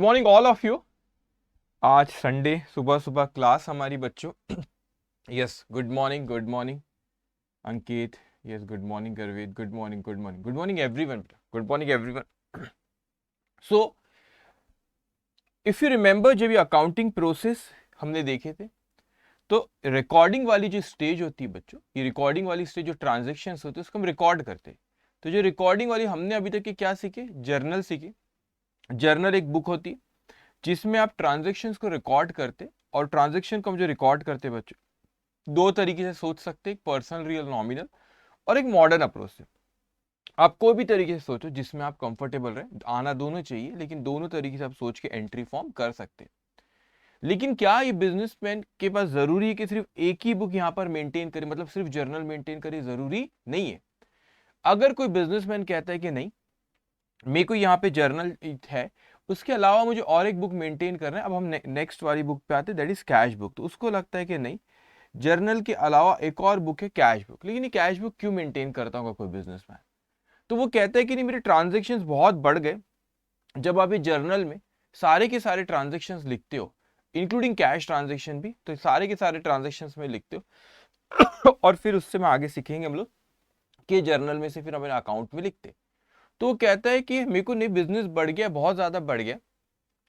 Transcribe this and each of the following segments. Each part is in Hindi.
Morning all of you. आज संडे सुबह सुबह क्लास हमारी बच्चों। Yes, good morning, good morning Ankit. Yes, good morning Garvit. Good morning, good morning, good morning everyone. Good morning everyone. So if you remember, जब ये अकाउंटिंग प्रोसेस हमने देखे थे, तो रिकॉर्डिंग वाली जो स्टेज होती है बच्चों, ये रिकॉर्डिंग वाली स्टेज जो ट्रांजेक्शन होते हैं उसको हम रिकॉर्ड करते हैं। तो जो रिकॉर्डिंग वाली हमने अभी तक के क्या सीखे, जर्नल सीखे। जर्नल एक बुक होती है जिसमें आप ट्रांजेक्शन्स को रिकॉर्ड करते, और ट्रांजेक्शन को हम जो रिकॉर्ड करते बच्चों, दो तरीके से सोच सकते हैं, एक पर्सनल रियल नॉमिनल और एक मॉडर्न अप्रोच से। आप कोई भी तरीके से सोचो जिसमें आप कंफर्टेबल रहे, आना दोनों चाहिए, लेकिन दोनों तरीके से आप सोच के एंट्री फॉर्म कर सकते हैं। लेकिन क्या ये बिजनेसमैन के पास जरूरी है कि सिर्फ एक ही बुक यहां पर मेंटेन करे, मतलब सिर्फ जर्नल मेंटेन करे? जरूरी नहीं है। अगर कोई बिजनेसमैन कहता है कि नहीं, मेरे को यहाँ पे जर्नल है, उसके अलावा मुझे और एक बुक मेंटेन करना है, अब हम नेक्स्ट वाली बुक पे आते हैं, दैट इज कैश बुक। तो उसको लगता है कि नहीं, जर्नल के अलावा एक और बुक है कैश बुक। लेकिन ये कैश बुक क्यों मेंटेन करता होगा कोई बिजनेसमैन? तो वो कहता है कि नहीं, मेरे ट्रांजेक्शन्स बहुत बढ़ गए। जब आप ये जर्नल में सारे के सारे ट्रांजेक्शन्स लिखते हो, इंक्लूडिंग कैश ट्रांजेक्शन भी, तो सारे के सारे ट्रांजेक्शन्स में लिखते हो और फिर उससे में आगे सीखेंगे हम लोग कि जर्नल में से फिर अपने अकाउंट में लिखते। तो वो कहता है कि मेरे को नहीं, बिजनेस बढ़ गया, बहुत ज्यादा बढ़ गया,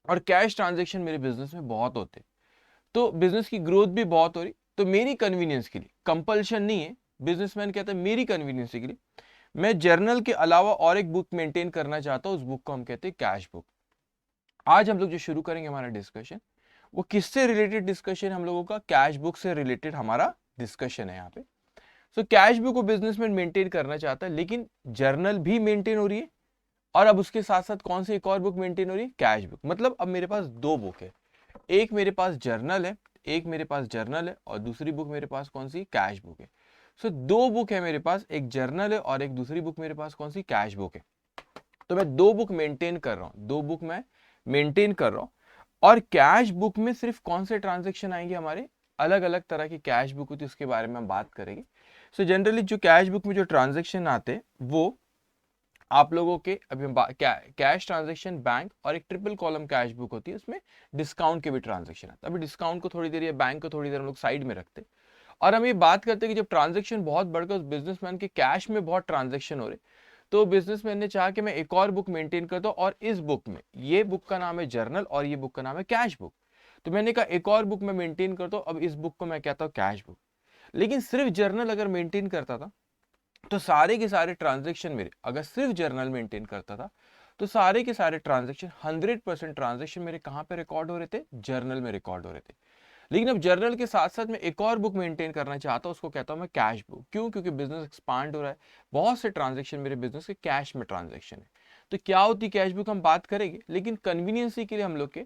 और कैश ट्रांजेक्शन मेरे बिजनेस में बहुत होते, तो बिजनेस की ग्रोथ भी बहुत हो रही, तो मेरी कन्वीनियंस के लिए, कंपल्शन नहीं है, बिजनेसमैन कहता है मेरी कन्वीनियंस के लिए मैं जर्नल के अलावा और एक बुक मेंटेन करना चाहता हूं, उस बुक को हम कहते हैं कैश बुक। आज हम लोग जो शुरू करेंगे हमारा डिस्कशन, वो किससे रिलेटेड डिस्कशन? हम लोगों का कैश बुक से रिलेटेड हमारा डिस्कशन है यहाँ पे। सो कैश बुक को बिजनेसमैन मेंटेन करना चाहता है, लेकिन जर्नल भी मेंटेन हो रही है, और अब उसके साथ साथ कौन सी एक और बुक मेंटेन हो रही है? Cash book. मतलब अब मेरे पास दो बुक है, एक मेरे पास जर्नल है, एक मेरे पास जर्नल है, और दूसरी बुक मेरे पास कौन सी? कैश बुक है। सो दो बुक है मेरे पास, एक जर्नल है और एक दूसरी बुक मेरे पास कौन सी? कैश बुक है। तो मैं दो बुक मेंटेन कर रहा हूं, दो बुक मैं मेंटेन कर रहा हूं। और कैश बुक में सिर्फ कौन से ट्रांजेक्शन आएंगे हमारे? अलग अलग तरह की कैश बुक होती है, उसके बारे में हम बात करेंगे। सो जनरली जो कैश बुक में जो ट्रांजेक्शन आते हैं वो आप लोगों के, अभी हम कैश ट्रांजेक्शन बैंक, और एक ट्रिपल कॉलम कैश बुक होती है, उसमें डिस्काउंट के भी ट्रांजेक्शन आता है। अभी डिस्काउंट को थोड़ी देर या बैंक को थोड़ी देर हम लोग साइड में रखते हैं, और हम ये बात करते हैं कि जब ट्रांजेक्शन बहुत बढ़ गया, उस बिजनेसमैन के कैश में बहुत ट्रांजेक्शन हो रहे, तो बिजनेसमैन ने चाहा कि मैं एक और बुक मेंटेन करता हूं, और इस बुक में, ये बुक का नाम है जर्नल और ये बुक का नाम है कैश बुक। तो मैंने कहा एक और बुक मैं मेंटेन करता हूं, अब इस बुक को मैं कहता हूं कैश बुक। लेकिन सिर्फ जर्नल अगर मेंटेन करता था, तो सारे के सारे ट्रांजेक्शन मेरे, अगर सिर्फ जर्नल मेंटेन करता था, तो सारे के सारे ट्रांजेक्शन, 100% ट्रांजेक्शन मेरे कहां पे रिकॉर्ड हो रहे थे? जर्नल में रिकॉर्ड हो रहे थे। लेकिन अब जर्नल के साथ साथ मैं एक और बुक मेंटेन करना चाहता हूं, उसको कहता हूं मैं कैश बुक। क्यों? क्योंकि बिजनेस एक्सपांड हो रहा है, बहुत से ट्रांजेक्शन मेरे बिजनेस के कैश में ट्रांजेक्शन है। तो क्या होती कैश बुक हम बात करेंगे, लेकिन कन्वीनियंसी के लिए हम लोग के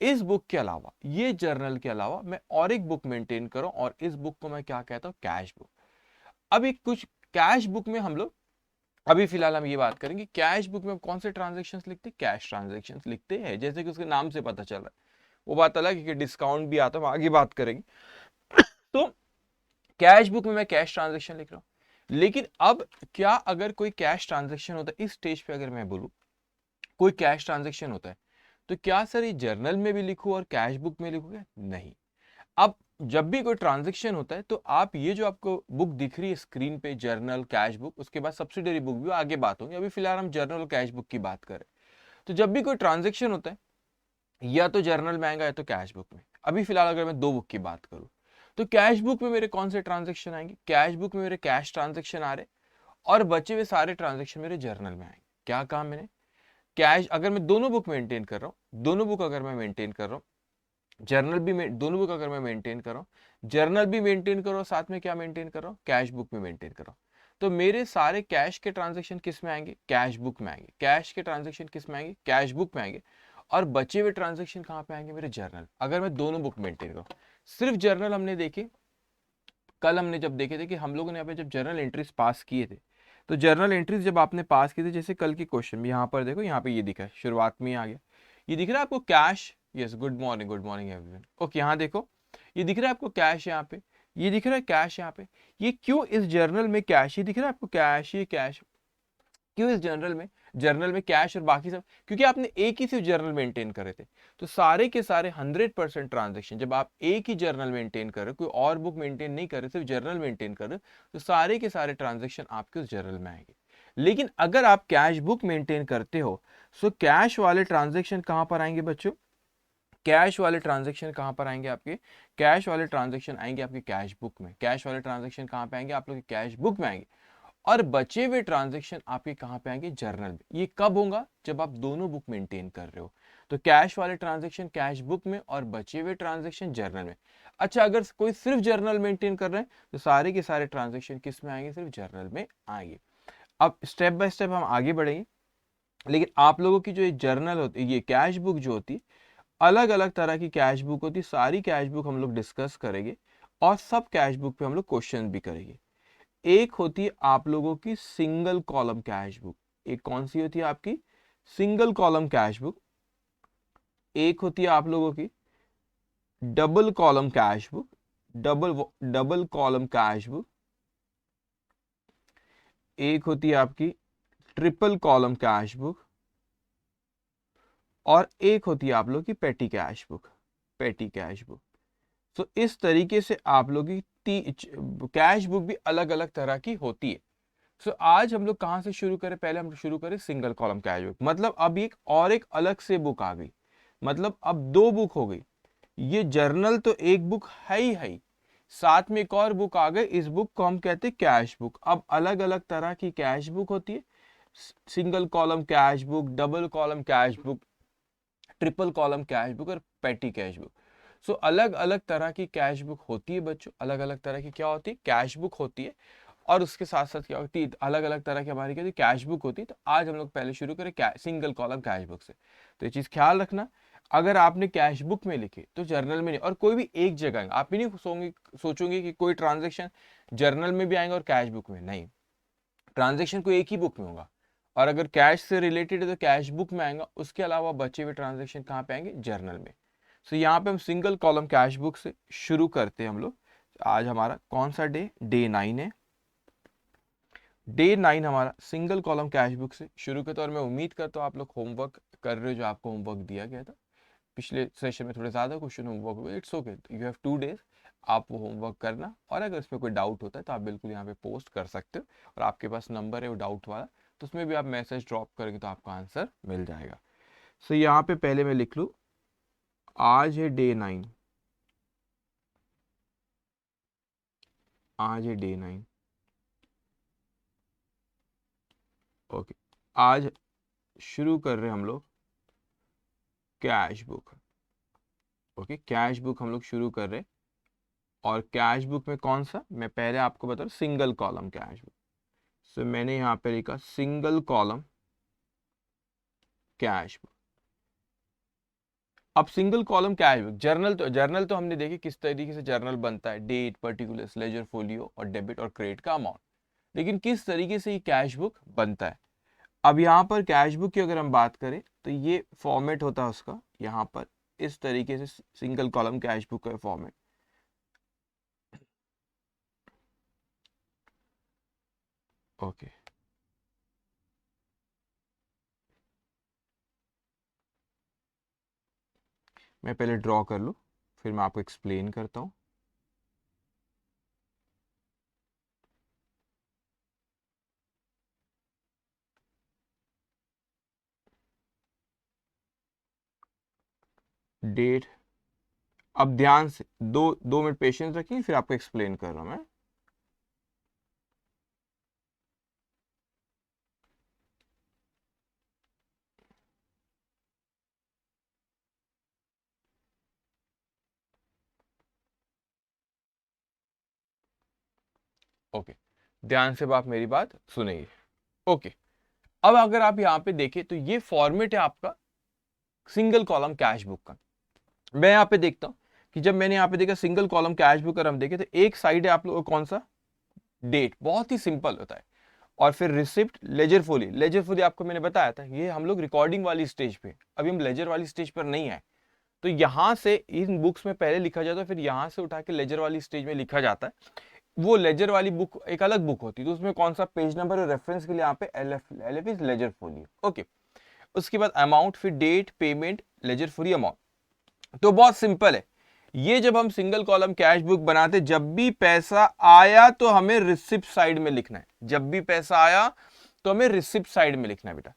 इस बुक के अलावा, ये जर्नल के अलावा मैं और एक बुक मेंटेन करूं, और इस बुक को मैं क्या कहता हूं? Cash book. अभी कुछ कैश बुक में हम लोग, अभी फिलहाल हम ये बात करेंगे कैश बुक में हम कौन से ट्रांजेक्शन्स लिखते हैं? कैश ट्रांजेक्शन्स लिखते हैं, जैसे कि उसके नाम से पता चल रहा है। वो बात अलग है कि डिस्काउंट भी आता है, हम आगे बात करेंगे। तो कैश बुक में मैं कैश ट्रांजेक्शन लिख रहा हूं। लेकिन अब क्या अगर कोई कैश ट्रांजेक्शन होता है, इस स्टेज पे अगर मैं बोलूं कोई कैश ट्रांजेक्शन होता है, तो क्या सर ये जर्नल में भी लिखूं और कैश बुक में लिखूंगा? नहीं। अब जब भी कोई ट्रांजेक्शन होता है, तो आप ये जो आपको बुक दिख रही है स्क्रीन पे, जर्नल, कैश बुक, उसके बाद सब्सिडरी बुक भी आगे बात होगी, अभी फिलहाल हम जर्नल और कैश बुक की बात करें। तो जब भी कोई ट्रांजेक्शन होता है, या तो जर्नल में आएगा या तो कैश बुक में। अभी फिलहाल अगर मैं दो बुक की बात करूं, तो कैश बुक में मेरे कौन से ट्रांजेक्शन आएंगे? कैश बुक में मेरे कैश ट्रांजेक्शन आ रहे, और बचे हुए सारे ट्रांजेक्शन मेरे जर्नल में आएंगे। क्या कहा मैंने? कैश, अगर मैं दोनों बुक मेंटेन कर रहा हूं, दोनों बुक अगर मैं मेंटेन कर रहा हूं, जर्नल भी दोनों बुक अगर मैं मेंटेन कर रहा हूँ, जर्नल भी मेंटेन कर रहा हूँ, साथ में क्या मेंटेन कर रहा हूँ? कैश बुक में मेंटेन कर रहा हूँ। तो मेरे सारे कैश के ट्रांजेक्शन किस में आएंगे? कैश बुक में आएंगे। कैश के ट्रांजेक्शन किस में आएंगे? कैश बुक में आएंगे। और बचे हुए ट्रांजेक्शन कहाँ पे आएंगे? मेरे जर्नल, अगर मैं दोनों बुक मेंटेन करूँ। सिर्फ जर्नल हमने देखे, कल हमने जब देखे थे कि हम लोगों ने यहाँ पे जब जर्नल एंट्रीज पास किए थे, तो जर्नल एंट्रीज जब आपने पास किए थे, जैसे कल की क्वेश्चन में यहाँ पर देखो, यहाँ पे ये दिखा है, शुरुआत में ही आ गया, ये दिख रहा है आपको cash. Yes, good morning everyone. Okay, यहाँ देखो, ये दिख रहा है आपको कैश, यहाँ पे ये दिख रहा है कैश, यहाँ पे ये क्यों इस जर्नल में कैश, ये दिख रहा है आपको कैश, ये कैश, क्यों इस जर्नल में कैश और बाकी सब, क्योंकि आपने एक ही सिर्फ जर्नल मेंटेन करे थे। तो सारे के सारे 100% ट्रांजेक्शन जब आप एक ही जर्नल मेंटेन कर रहे हो, कोई और बुक मेंटेन नहीं कर रहे, सिर्फ जर्नल मेंटेन कर रहे हो, तो सारे के सारे ट्रांजेक्शन आपके उस जर्नल में आएंगे। लेकिन अगर आप कैश बुक मेंटेन करते हो, सो कैश वाले ट्रांजेक्शन कहां पर आएंगे बच्चों? कैश वाले ट्रांजेक्शन कहां पर आएंगे आपके? कैश वाले ट्रांजेक्शन आएंगे आपके कैश बुक में। कैश वाले ट्रांजेक्शन कहां पे आएंगे? आप लोग के कैश बुक में आएंगे। और बचे हुए ट्रांजेक्शन आपके कहां पे आएंगे? जर्नल में। ये कब होगा? जब आप दोनों बुक मेंटेन कर रहे हो। तो कैश वाले ट्रांजेक्शन कैश बुक में और बचे हुए ट्रांजेक्शन जर्नल में। अच्छा, अगर कोई सिर्फ जर्नल मेंटेन कर रहे हैं तो सारे के सारे ट्रांजेक्शन किस में आएंगे? सिर्फ जर्नल में आएंगे। अब स्टेप बाय स्टेप हम आगे बढ़ेंगे, लेकिन आप लोगों की जो ये जर्नल होती है, ये कैश बुक जो होती है, अलग अलग तरह की कैश बुक होती है। सारी कैश बुक हम लोग डिस्कस करेंगे और सब कैश बुक पे हम लोग क्वेश्चन भी करेंगे। एक होती है आप लोगों की सिंगल कॉलम कैश बुक। एक कौन सी होती है आपकी? Single column cash book. एक होती है आप लोगों की double column cash book. Double column cash book. एक होती है आपकी ट्रिपल कॉलम कैश बुक। और एक होती है आप लोग की पेटी कैश बुक। पेटी कैश बुक। तो इस तरीके से आप लोग की कैश बुक भी अलग अलग तरह की होती है। सो आज हम लोग कहां से शुरू करें? पहले हम शुरू करें सिंगल कॉलम कैश बुक। मतलब अब एक अलग से बुक आ गई, मतलब अब दो बुक हो गई। ये जर्नल तो एक बुक है ही है, साथ में एक और बुक आ गई। इस बुक को हम कहते हैं कैश बुक। अब अलग अलग तरह की कैश बुक होती है। Single column cash book, double column cash book, triple column cash book और पेटी कैश बुक। सो अलग अलग तरह की कैश बुक होती है बच्चों। अलग अलग तरह की क्या होती है? कैश बुक होती है। और उसके साथ साथ क्या होती है? अलग अलग तरह की हमारी क्या कैश बुक होती है। तो आज हम लोग पहले शुरू करें सिंगल कॉलम कैश बुक से। तो ये चीज ख्याल रखना, अगर आपने कैश बुक में लिखे तो जर्नल में नहीं, और कोई भी एक जगह आप भी नहीं सोचोगे कि कोई ट्रांजेक्शन जर्नल में भी आएंगे और कैश बुक में नहीं। ट्रांजेक्शन कोई एक ही बुक में होगा, और अगर कैश से रिलेटेड है तो कैश बुक में आएगा। उसके अलावा बचे हुए ट्रांजेक्शन कहाँ पे आएंगे? जर्नल में। सो यहाँ पे हम सिंगल कॉलम कैश बुक से शुरू करते हैं हम लोग। आज हमारा कौन सा डे? डे 9 है। डे 9 हमारा सिंगल कॉलम कैश बुक से शुरू करते हैं। और मैं उम्मीद करता हूँ आप लोग होमवर्क कर रहे हो, जो आपको होमवर्क दिया गया था। पिछले सेशन में थोड़े ज़्यादा क्वेश्चन होमवर्क हुए, it's okay, you have 2 days, आप वो होमवर्क करना। और अगर इसमें कोई डाउट होता है तो आप बिल्कुल यहाँ पे पोस्ट कर सकते हो, और आपके पास नंबर है वो डाउट वाला, तो उसमें भी आप मैसेज ड्रॉप करेंगे तो आपका आंसर मिल जाएगा। सो यहाँ पे पहले मैं लिख लूँ, आज है डे 9। आज है डे 9। ओके, आज शुरू कर रहे हैं हम लोग cash book. Okay, cash book हम लोग शुरू कर रहे हैं। और कैश बुक में कौन सा? मैं पहले आपको बता रहा हूँ, सिंगल कॉलम कैश बुक। सो मैंने यहाँ पे लिखा सिंगल कॉलम कैश बुक। अब single column cash book, journal तो हमने देखी किस तरीके से जर्नल बनता है, डेट, पर्टिकुलर्स, लेजर, फोलियो और डेबिट और क्रेडिट का अमाउंट। लेकिन किस तरीके से ये कैश बुक बनता है? अब यहाँ पर कैश बुक की अगर हम बात करें तो ये फॉर्मेट होता है उसका, यहाँ पर इस तरीके से सिंगल कॉलम कैश बुक का फॉर्मेट। ओके, मैं पहले ड्रॉ कर लूँ, फिर मैं आपको एक्सप्लेन करता हूँ। डेट, अब ध्यान से 2 मिनट पेशेंस रखिए, फिर आपको एक्सप्लेन कर रहा हूँ मैं। ओके, ध्यान से आप मेरी बात सुनेंगे। ओके, अब अगर आप यहाँ पे देखें तो ये फॉर्मेट है आपका सिंगल कॉलम कैश बुक का। मैं यहाँ पे देखता हूँ कि जब मैंने यहाँ पे देखा सिंगल कॉलम कैश बुक, और हम देखें तो एक साइड है आप लोगों को कौन सा? डेट, बहुत ही सिंपल होता है। और फिर रिसिप्ट, लेजर फोली। लेजर फोली आपको मैंने बताया था, ये हम लोग रिकॉर्डिंग वाली स्टेज पे, अभी हम लेजर वाली स्टेज पर नहीं है। तो यहां से इन बुक्स में पहले लिखा जाता है, फिर यहां से उठा के लेजर वाली स्टेज में लिखा जाता है। वो लेजर वाली बुक एक अलग बुक होती है, तो उसमें कौन सा पेज नंबर और रेफरेंस के लिए यहाँ पे LF is ledger folio. Okay, उसके बाद अमाउंट, फिर date, payment, ledger free amount. तो बहुत सिंपल है ये। जब हम सिंगल कॉलम कैश बुक बनाते, जब भी पैसा आया तो हमें रिसिप्ट साइड में लिखना है। जब भी पैसा आया तो हमें रिसिप्ट साइड में लिखना है बेटा,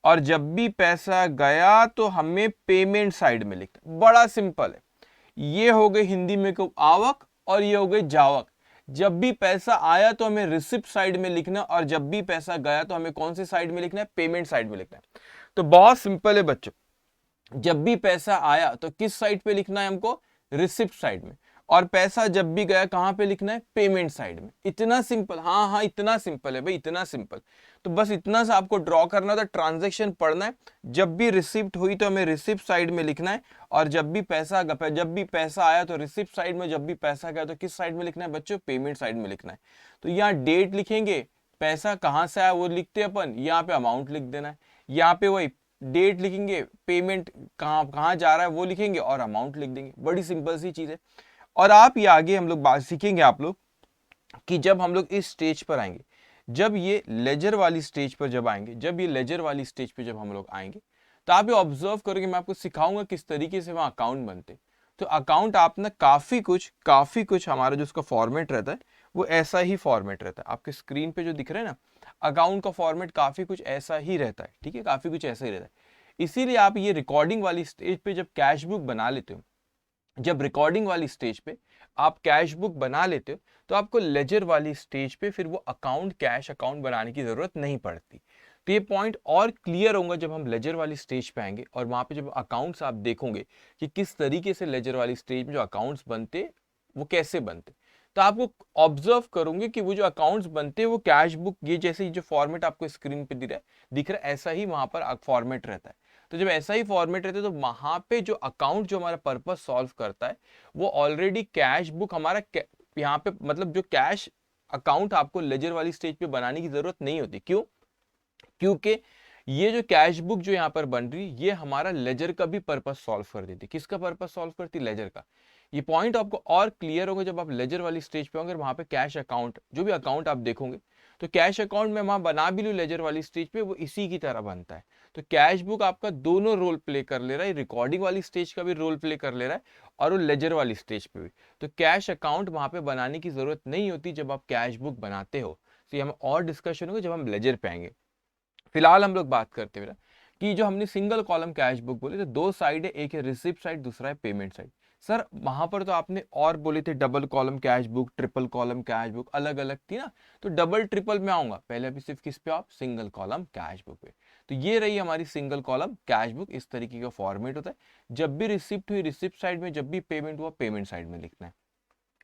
और जब भी पैसा गया तो हमें पेमेंट साइड में लिखना है। बड़ा सिंपल है। ये हो गई हिंदी में को आवक, और ये हो गई जावक। जब भी पैसा आया तो हमें रिसिप्ट साइड में लिखना, और जब भी पैसा गया तो हमें कौन सी साइड में लिखना है? पेमेंट साइड में लिखना है। तो बहुत सिंपल है बच्चों, जब भी पैसा आया तो किस साइड पे लिखना है हमको? रिसिप्ट साइड में। और पैसा जब भी गया कहां पे लिखना है? पेमेंट साइड में। इतना सिंपल। हाँ हाँ, इतना सिंपल है भाई, इतना सिंपल। तो बस इतना सा आपको ड्रॉ करना था, ट्रांजैक्शन पढ़ना है। जब भी रिसिप्ट हुई तो हमें रिसिप्ट साइड में लिखना है, और जब भी पैसा आया तो रिसिप्ट साइड में, जब भी पैसा गया तो किस साइड में लिखना है बच्चों? पेमेंट साइड में लिखना है। तो यहाँ डेट लिखेंगे, पैसा कहां से आया वो लिखते हैं अपन, यहाँ पे अमाउंट लिख देना है। यहाँ पे वही डेट लिखेंगे, पेमेंट कहाँ कहाँ जा रहा है वो लिखेंगे, और अमाउंट लिख देंगे। बड़ी सिंपल सी चीज है। और आप ये आगे हम लोग बात सीखेंगे आप लोग कि जब हम लोग इस स्टेज पर आएंगे, जब ये लेजर वाली स्टेज पर जब आएंगे, जब ये लेजर वाली स्टेज पे जब हम लोग आएंगे, तो आप ये ऑब्जर्व करोगे, मैं आपको सिखाऊंगा किस तरीके से वहां अकाउंट बनते। तो अकाउंट आप ना काफी कुछ हमारा जो उसका फॉर्मेट रहता है वो ऐसा ही फॉर्मेट रहता है। आपके स्क्रीन पे जो दिख रहा है ना, अकाउंट का फॉर्मेट काफी कुछ ऐसा ही रहता है। ठीक है, काफी कुछ ऐसा ही रहता है। इसीलिए आप ये रिकॉर्डिंग वाली स्टेज पे जब कैश बुक बना लेते हो, जब रिकॉर्डिंग वाली स्टेज पे आप कैश बुक बना लेते हो, तो आपको लेजर वाली स्टेज पे फिर वो अकाउंट, कैश अकाउंट बनाने की जरूरत नहीं पड़ती। तो ये पॉइंट और क्लियर होगा जब हम लेजर वाली स्टेज पे आएंगे, और वहां पे जब अकाउंट्स आप देखोगे कि किस तरीके से लेजर वाली स्टेज में जो अकाउंट्स बनते वो कैसे बनते। तो आपको ऑब्जर्व करोगे कि वो जो अकाउंट्स बनते वो कैश बुक, ये जैसे जो फॉर्मेट आपको स्क्रीन पे दिख रहा है ऐसा ही वहां पर फॉर्मेट रहता है। तो जब ऐसा ही फॉर्मेट रहता है तो वहां पे जो अकाउंट जो हमारा पर्पस सॉल्व करता है वो ऑलरेडी कैश बुक हमारा यहाँ पे, मतलब जो कैश अकाउंट आपको लेजर वाली स्टेज पे बनाने की जरूरत नहीं होती। क्यों? क्योंकि ये जो कैश बुक जो यहाँ पर बन रही, ये हमारा लेजर का भी पर्पस सॉल्व कर देती। किसका पर्पस सॉल्व करती? लेजर का। ये पॉइंट आपको और क्लियर होगा जब आप लेजर वाली स्टेज पे होंगे, वहां पे कैश अकाउंट, जो भी अकाउंट आप देखोगे, तो कैश अकाउंट में वहां बना भी लूं लेजर वाली स्टेज पे, वो इसी की तरह बनता है। तो कैश बुक आपका दोनों रोल प्ले कर ले रहा है, रिकॉर्डिंग वाली स्टेज का भी रोल प्ले कर ले रहा है, और वो लेजर वाली स्टेज पे भी। तो कैश अकाउंट वहां पे बनाने की जरूरत नहीं होती जब आप कैश बुक बनाते हो। तो ये हम और डिस्कशन होगा जब हम लेजर पे आएंगे। फिलहाल हम लोग बात करते हैं कि जो हमने सिंगल कॉलम कैश बुक बोले, तो दो साइड है, एक है रिसिप्ट साइड, दूसरा है पेमेंट साइड। सर वहां पर तो आपने और बोले थे double column cash book, triple column cash book, अलग अलग थी ना। तो डबल ट्रिपल में आऊंगा, पहले अभी सिर्फ किस पे? आप सिंगल कॉलम कैश बुक पे। तो ये रही हमारी सिंगल कॉलम कैश बुक। इस तरीके का फॉर्मेट होता है। जब भी रिसिप्ट हुई रिसिप्ट साइड में, जब भी पेमेंट हुआ पेमेंट साइड में लिखना है।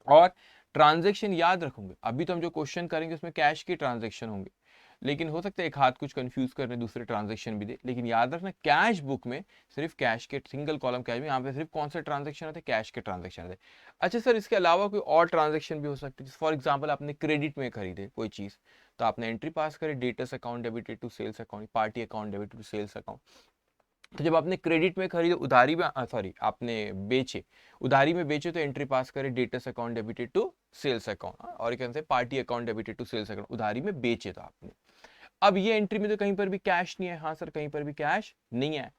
और ट्रांजेक्शन याद रखोगे, अभी तो हम जो क्वेश्चन करेंगे उसमें कैश के ट्रांजेक्शन होंगे, लेकिन हो सकता है एक हाथ कुछ कंफ्यूज करने दूसरे ट्रांजैक्शन भी दे। लेकिन याद रखना कैश बुक में सिर्फ कैश के, सिंगल कॉलम कैश में यहाँ पे सिर्फ कौन से ट्रांजैक्शन होते हैं? कैश के ट्रांजैक्शन होते हैं। अच्छा सर, इसके अलावा कोई और ट्रांजैक्शन भी हो सकती है? फॉर एग्जाम्पल आपने क्रेडिट में खरीदे कोई चीज, तो आपने एंट्री पास करी, debtors account debited to sales account, party account debited to sales account. तो जब आपने क्रेडिट में खरीदे, उधारी में, सॉरी आपने बेचे, उधारी में बेचे, तो एंट्री पास करे debtors account debited to sales account, और कैसे से party account debited to sales account, उधारी में बेचे तो आपने। अब ये एंट्री में तो कहीं पर भी कैश नहीं है। हाँ सर, कहीं पर भी कैश नहीं है।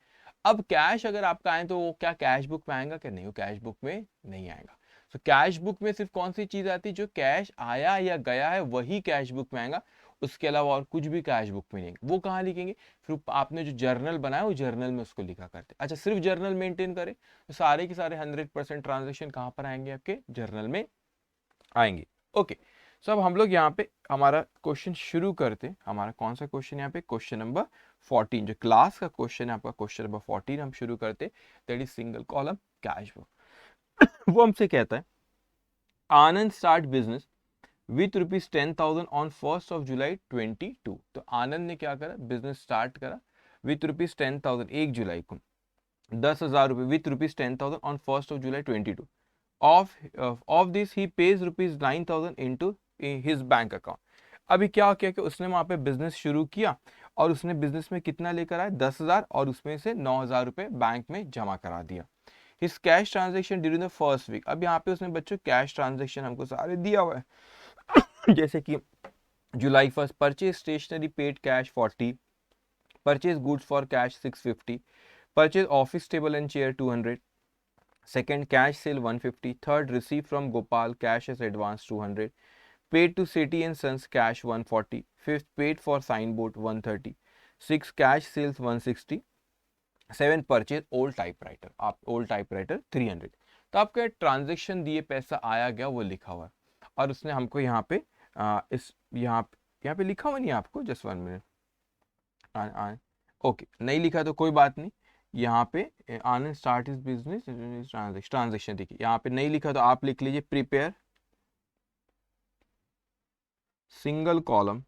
अब कैश अगर आपका आए तो वो क्या कैश बुक में आएगा? क्या नहीं, वो कैश बुक में नहीं आएगा। तो कैश बुक में सिर्फ कौन सी चीज आती है? जो कैश आया या गया है वही कैश बुक में आएगा। उसके अलावा और कुछ भी कैश बुक में नहीं। वो कहाँ लिखेंगे? फिर आपने जो जर्नल बनाया वो जर्नल में उसको लिखा करते। अच्छा, सिर्फ जर्नल मेंटेन करें तो सारे के सारे 100% ट्रांजेक्शन कहाँ पर आएंगे? आपके जर्नल में आएंगे। ओके, सो अब हम लोग यहाँ पे हमारा क्वेश्चन शुरू करते हैं। हमारा कौन सा क्वेश्चन यहाँ पे? क्वेश्चन नंबर 14, जो क्लास का क्वेश्चन है आपका, क्वेश्चन नंबर 14 हम शुरू करते हैं। That is single column cash book. वो हमसे कहता है Anand start business with ₹10,000 on 1st of July 22। तो आनंद ने क्या करा? बिजनेस स्टार्ट करा विथ ₹10,000, 1 जुलाई को 10,000 रुपये, with ₹10,000 on 1st of July 22। of this he pays ₹9,000 into his bank account. अभी क्या किया कि उसने वहां पे बिजनेस शुरू किया, और उसने बिजनेस में कितना लेकर आया? 10,000, और उसमें से 9,000 रुपए बैंक में जमा करा दिया। His cash transaction during the first week. अब यहाँ पे उसने बच्चों कैश ट्रांजेक्शन हमको सारे दिया हुआ है। जैसे कि July 1 purchase stationery paid cash 40, purchase goods for cash 650, purchase office table and chair 200, second cash sale 150, third receive from Gopal cash as advance 200, paid to city and sons cash 140, fifth paid for sign board 130, six cash sales 160, seven purchase old typewriter, आप ओल्ड टाइपराइटर 300। तो आपका ट्रांजेक्शन दिए पैसा आया गया वो लिखा हुआ है और उसने हमको यहाँ पे इस यहाँ पे लिखा हुआ नहीं आपको, जस्ट 1 मिनट। ओके, नहीं लिखा तो कोई बात नहीं। यहाँ पे आनंद स्टार्ट इज बिजनेस ट्रांजेक्शन देखिए, यहाँ पे नहीं लिखा तो आप लिख लीजिए प्रिपेयर सिंगल कॉलम,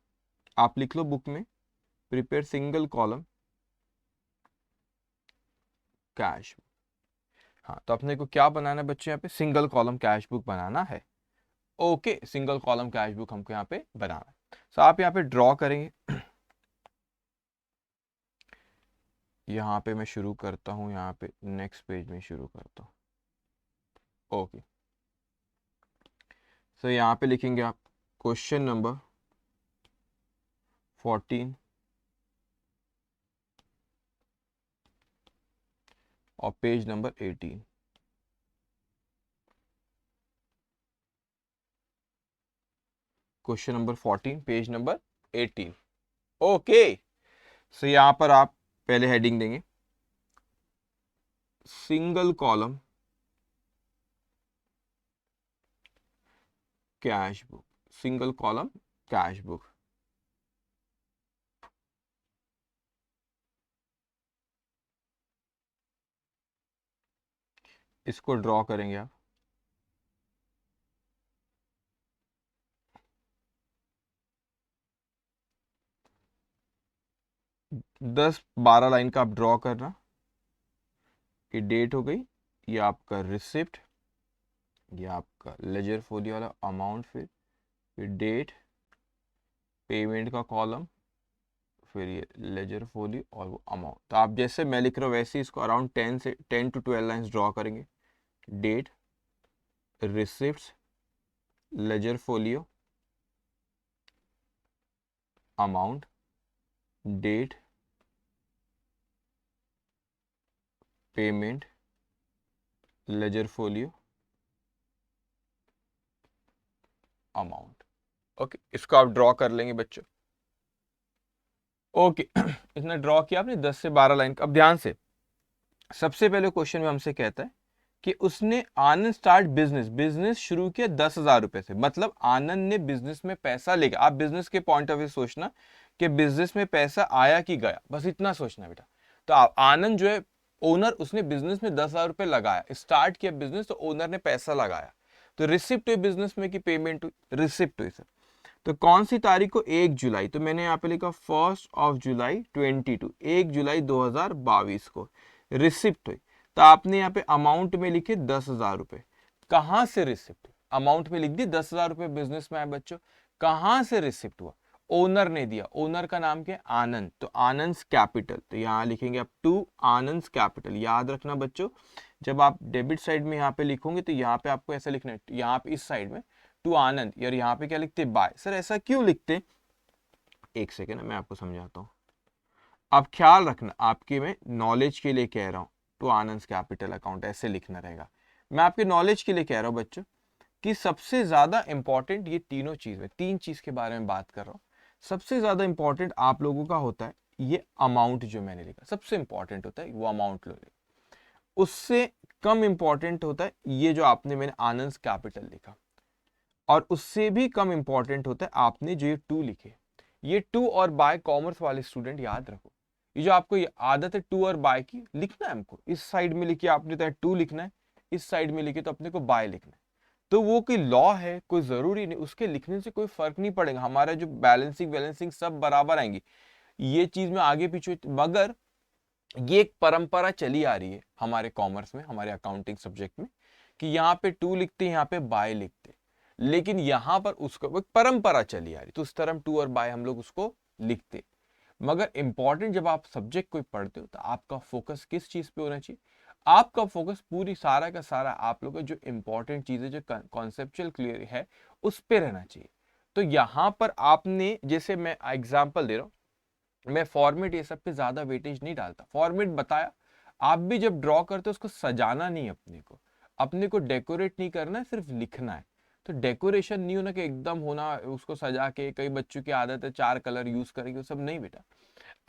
आप लिख लो बुक में प्रिपेयर सिंगल कॉलम कैश। हाँ, तो अपने को क्या बनाना है बच्चों, यहाँ पे सिंगल कॉलम कैश बुक बनाना है। Okay, single column cash book हमको यहाँ पे बनाना है। तो आप यहाँ पे ड्रॉ करेंगे। यहाँ पे मैं शुरू करता हूँ, यहाँ पे नेक्स्ट पेज में शुरू करता हूँ। ओके, तो यहाँ पे लिखेंगे आप क्वेश्चन नंबर 14 और page number 18। Question number 14 page number 18। Okay, so यहां पर आप पहले हेडिंग देंगे single column cash book, single column cash book. इसको ड्रॉ करेंगे आप। दस 12 लाइन का आप ड्रॉ करना। ये डेट हो गई, ये आपका रिसिप्ट, ये आपका लेजर फोलियो वाला अमाउंट, फिर डेट, पेमेंट का कॉलम, फिर ये लेजर फोलियो और वो अमाउंट। तो आप जैसे मैं लिख रहा हूँ वैसे इसको अराउंड 10 to 12 लाइंस ड्रॉ करेंगे। Date, receipts, ledger folio, amount, date, payment, ledger folio, amount. Okay, इसको आप ड्रॉ कर लेंगे बच्चों। ओके, इतना ड्रॉ किया आपने 10 से 12 लाइन का। अब ध्यान से, सबसे पहले क्वेश्चन में हमसे कहता है कि उसने आनंद स्टार्ट बिजनेस, बिजनेस शुरू किया 10,000 रुपए से, मतलब आनंद ने बिजनेस में पैसा लेगा। आप बिजनेस के पॉइंट ऑफ व्यू सोचना कि बिजनेस में पैसा आया कि गया, बस इतना सोचना बेटा। तो आनंद जो है ओनर, उसने बिजनेस में 10,000 रुपए लगाया, स्टार्ट किया बिजनेस, तो ओनर ने पैसा लगाया। तो रिसिप्ट हुई बिजनेस में कि पेमेंट हुई, रिसिप्ट हुई सर। तो कौन सी तारीख को, 1 जुलाई, तो मैंने यहाँ पे लिखा 1 जुलाई 22, 1 जुलाई 2022 को रिसिप्ट हुई। तो आपने यहाँ पे अमाउंट में लिखे 10,000 रुपए। कहां से रिसिप्ट, अमाउंट में लिख दी 10,000 रुपए बिजनेस में आए बच्चों। कहां से रिसिप्ट हुआ, ओनर ने दिया। ओनर का नाम क्या है, आनंद, तो आनंद कैपिटल, तो यहाँ लिखेंगे आप टू आनंद कैपिटल। याद रखना बच्चों, जब आप डेबिट साइड में यहाँ पे लिखोगे तो यहाँ पे आपको ऐसा लिखना है, यहाँ पे इस साइड में टू आनंद, यार यहाँ पे क्या लिखते बाय। सर ऐसा क्यों लिखते, एक सेकेंड मैं आपको समझाता हूँ। आप ख्याल रखना, आपके मैं नॉलेज के लिए कह रहा हूँ, टू आनंद कैपिटल अकाउंट ऐसे लिखना रहेगा। मैं आपके नॉलेज के लिए कह रहा हूँ बच्चों कि सबसे ज्यादा इंपॉर्टेंट ये तीनों चीज है, तीन चीज के बारे में बात कर रहा हूँ। सबसे ज्यादा इंपॉर्टेंट आप लोगों का होता है ये अमाउंट, जो मैंने लिखा सबसे इंपॉर्टेंट होता है वो अमाउंट लो। उससे कम इंपॉर्टेंट होता है ये जो आपने मैंने आनंद कैपिटल लिखा, और उससे भी कम इंपॉर्टेंट होता है आपने जो ये टू लिखे। ये टू और बाय, कॉमर्स वाले स्टूडेंट याद रखो, ये जो आपको ये आदत है टू और बाय की, लिखना है हमको इस साइड में लिखिए, आपने तो टू लिखना है, इस साइड में लिखिए तो अपने को बाय लिखना है। तो वो कोई लॉ है, कोई जरूरी नहीं, उसके लिखने से कोई फर्क नहीं पड़ेगा, हमारा जो बैलेंसिंग वैलेंसिंग सब बराबर आएंगी। ये चीज में आगे पीछे, मगर ये एक परंपरा चली आ रही है हमारे कॉमर्स में, हमारे अकाउंटिंग सब्जेक्ट में, कि यहाँ पे टू लिखते हैं, यहाँ पे बाय लिखते हैं, लेकिन यहाँ पर उसको एक परंपरा चली आ रही, तो उस तरह टू और बाय हम लोग उसको लिखते। मगर इंपॉर्टेंट जब आप सब्जेक्ट कोई पढ़ते हो तो आपका फोकस किस चीज पे होना चाहिए, आपका फोकस पूरी सारा का सारा आप लोग का जो इंपॉर्टेंट चीज है, जो कॉन्सेप्चुअल क्लियर है, उस पे रहना चाहिए। तो यहां पर आपने, जैसे मैं एग्जांपल दे रहा हूं, मैं फॉर्मेट ये सब पे ज्यादा वेटेज नहीं डालता, फॉर्मेट बताया। आप भी जब ड्रॉ करते हो उसको सजाना नहीं, अपने को डेकोरेट नहीं करना है, सिर्फ लिखना है। तो डेकोरेशन नहीं होना कि एकदम होना उसको सजा के, कई बच्चों की आदत है 4 कलर यूज करेंगे, वो सब नहीं बेटा।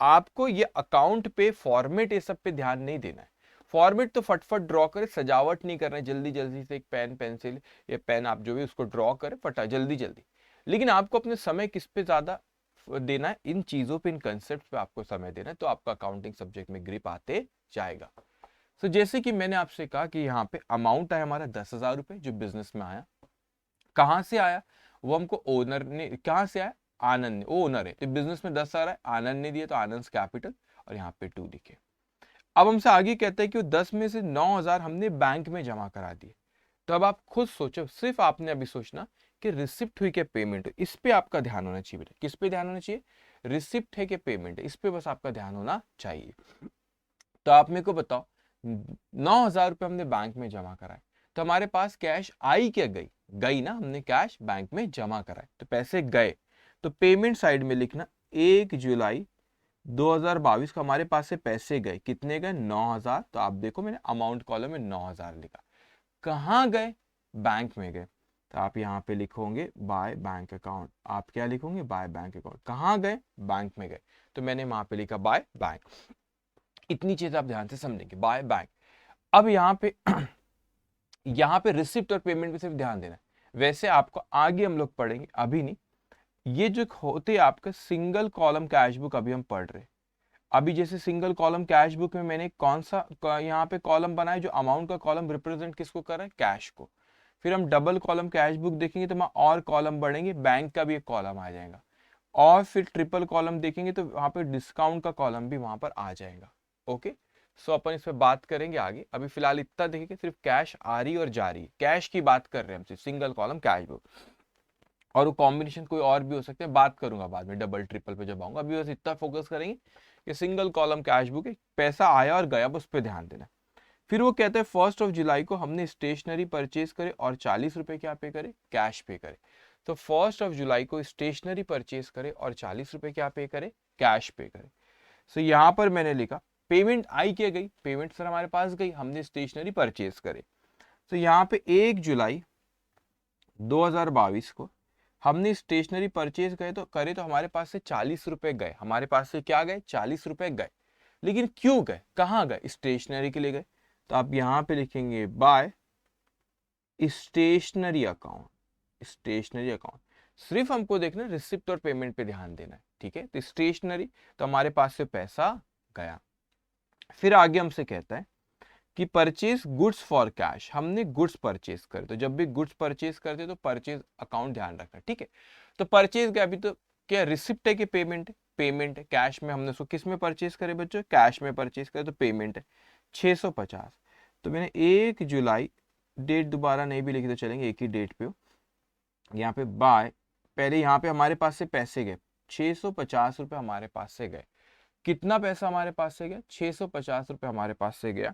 आपको ये अकाउंट पे फॉर्मेट ये सब पे ध्यान नहीं देना है। फॉर्मेट तो फटफट ड्रॉ करे, सजावट नहीं करना है, जल्दी जल्दी से एक पेन पेंसिल या पेन आप जो भी उसको ड्रॉ करे फटा जल्दी जल्दी। लेकिन आपको अपने समय किस पे ज्यादा देना है, इन चीजों पे, इन कंसेप्ट पे आपको समय देना है, तो आपका अकाउंटिंग सब्जेक्ट में ग्रिप आते जाएगा। तो जैसे कि मैंने आपसे कहा कि यहाँ पे अमाउंट है हमारा 10,000 रुपए जो बिजनेस में आया। कहां से आया, वो हमको ओनर ने, कहां से आया, आनंद ने, वो ओनर है तो बिजनेस में 10,000 है, आनंद ने दिया तो आनंद कैपिटल, और यहाँ पे 2 लिखे। अब हमसे आगे कहते हैं कि वो 10 में से 9,000 हमने बैंक में जमा करा दिए। तो अब आप खुद सोचो, सिर्फ आपने अभी सोचना कि रिसिप्ट हुई क्या पेमेंट, इस पे आपका ध्यान होना चाहिए बेटा। किस पे ध्यान होना चाहिए, रिसिप्ट है कि पेमेंट है, इस पे बस आपका ध्यान होना चाहिए। तो आप मेरे को बताओ, 9,000 रुपये हमने बैंक में जमा कराए, तो हमारे पास कैश आई क्या गई, गई ना, हमने कैश बैंक में जमा कराए तो पैसे गए। तो पेमेंट साइड में लिखना 1 जुलाई 2022 को हमारे पास से पैसे गए, कितने गए, 9,000। तो आप देखो मैंने अमाउंट कॉलम में 9,000 लिखा। कहाँ गए, बैंक में गए। तो आप यहाँ पे लिखोगे बाय बैंक अकाउंट, आप क्या लिखोगे, बाय बैंक अकाउंट। कहाँ गए, बैंक में गए, तो मैंने वहां पे लिखा बाय बैंक। इतनी चीज आप ध्यान से समझेंगे, बाय बैंक। अब यहाँ पे यहाँ पे रिसिप्ट और पेमेंट पे सिर्फ ध्यान देना है। वैसे आपको आगे हम लोग पढ़ेंगे, अभी नहीं। ये जो होते हैं आपका सिंगल कॉलम कैश बुक, अभी हम पढ़ रहे हैं। अभी जैसे सिंगल कॉलम कैश बुक में मैंने कौन सा यहाँ पे कॉलम बनाया, जो अमाउंट का कॉलम रिप्रेजेंट किसको कर रहा है, कैश को। फिर हम डबल कॉलम कैश बुक देखेंगे तो वहां और कॉलम बढ़ेंगे, बैंक का भी एक कॉलम आ जाएगा। और फिर ट्रिपल कॉलम देखेंगे तो वहां पे डिस्काउंट का कॉलम भी वहां पर आ जाएगा। ओके, सो अपन इस पे बात करेंगे आगे। अभी फिलहाल इतना देखेंगे, सिर्फ कैश आ रही और जा रही है, कैश की बात कर रहे हैं हम, सिर्फ सिंगल कॉलम कैश बुक। और वो कॉम्बिनेशन कोई और भी हो सकते हैं, बात करूंगा बाद में डबल ट्रिपल पे जब आऊंगा। अभी बस इतना फोकस करेंगे कि सिंगल कॉलम कैश बुक है, पैसा आया और गया, बस पे ध्यान देना। फिर वो कहते हैं 1 जुलाई को हमने स्टेशनरी परचेज करे और 40 रुपए क्या पे करे, कैश पे करे। तो 1 जुलाई को स्टेशनरी परचेज करे और 40 रुपए क्या पे करे, कैश पे करे। सो यहां पर मैंने लिखा पेमेंट आई क्या गई, पेमेंट सर हमारे पास गई, हमने स्टेशनरी परचेज करे। तो यहाँ पे 1 जुलाई 2022 को हमने स्टेशनरी परचेज करे तो हमारे पास से 40 रुपए गए, हमारे पास से क्या गए, 40 रुपए गए। लेकिन क्यों गए, कहाँ गए, स्टेशनरी के लिए गए। तो आप यहां पे लिखेंगे by stationery account, stationery account. सिर्फ हमको देखना रिसिप्ट और पेमेंट पे ध्यान देना है, ठीक है। तो स्टेशनरी, तो हमारे पास से पैसा गया। फिर आगे हमसे कहता है कि परचेज गुड्स फॉर कैश, हमने गुड्स परचेज करे। तो जब भी गुड्स परचेज करते तो परचेज अकाउंट ध्यान रखना, ठीक है। तो परचेज गया, अभी तो क्या रिसिप्ट है कि पेमेंट है, पेमेंट है। कैश में हमने उसको किस में परचेज करे बच्चों, कैश में परचेज करे तो पेमेंट है 650। तो मैंने 1 जुलाई, डेट दोबारा नहीं भी लिखी तो चलेंगे, एक ही डेट पे हो। यहाँ पे बाय, पहले यहाँ पे हमारे पास से पैसे गए 650 रुपए हमारे पास से गए। कितना पैसा हमारे पास से गया, 650 रुपए हमारे पास से गया।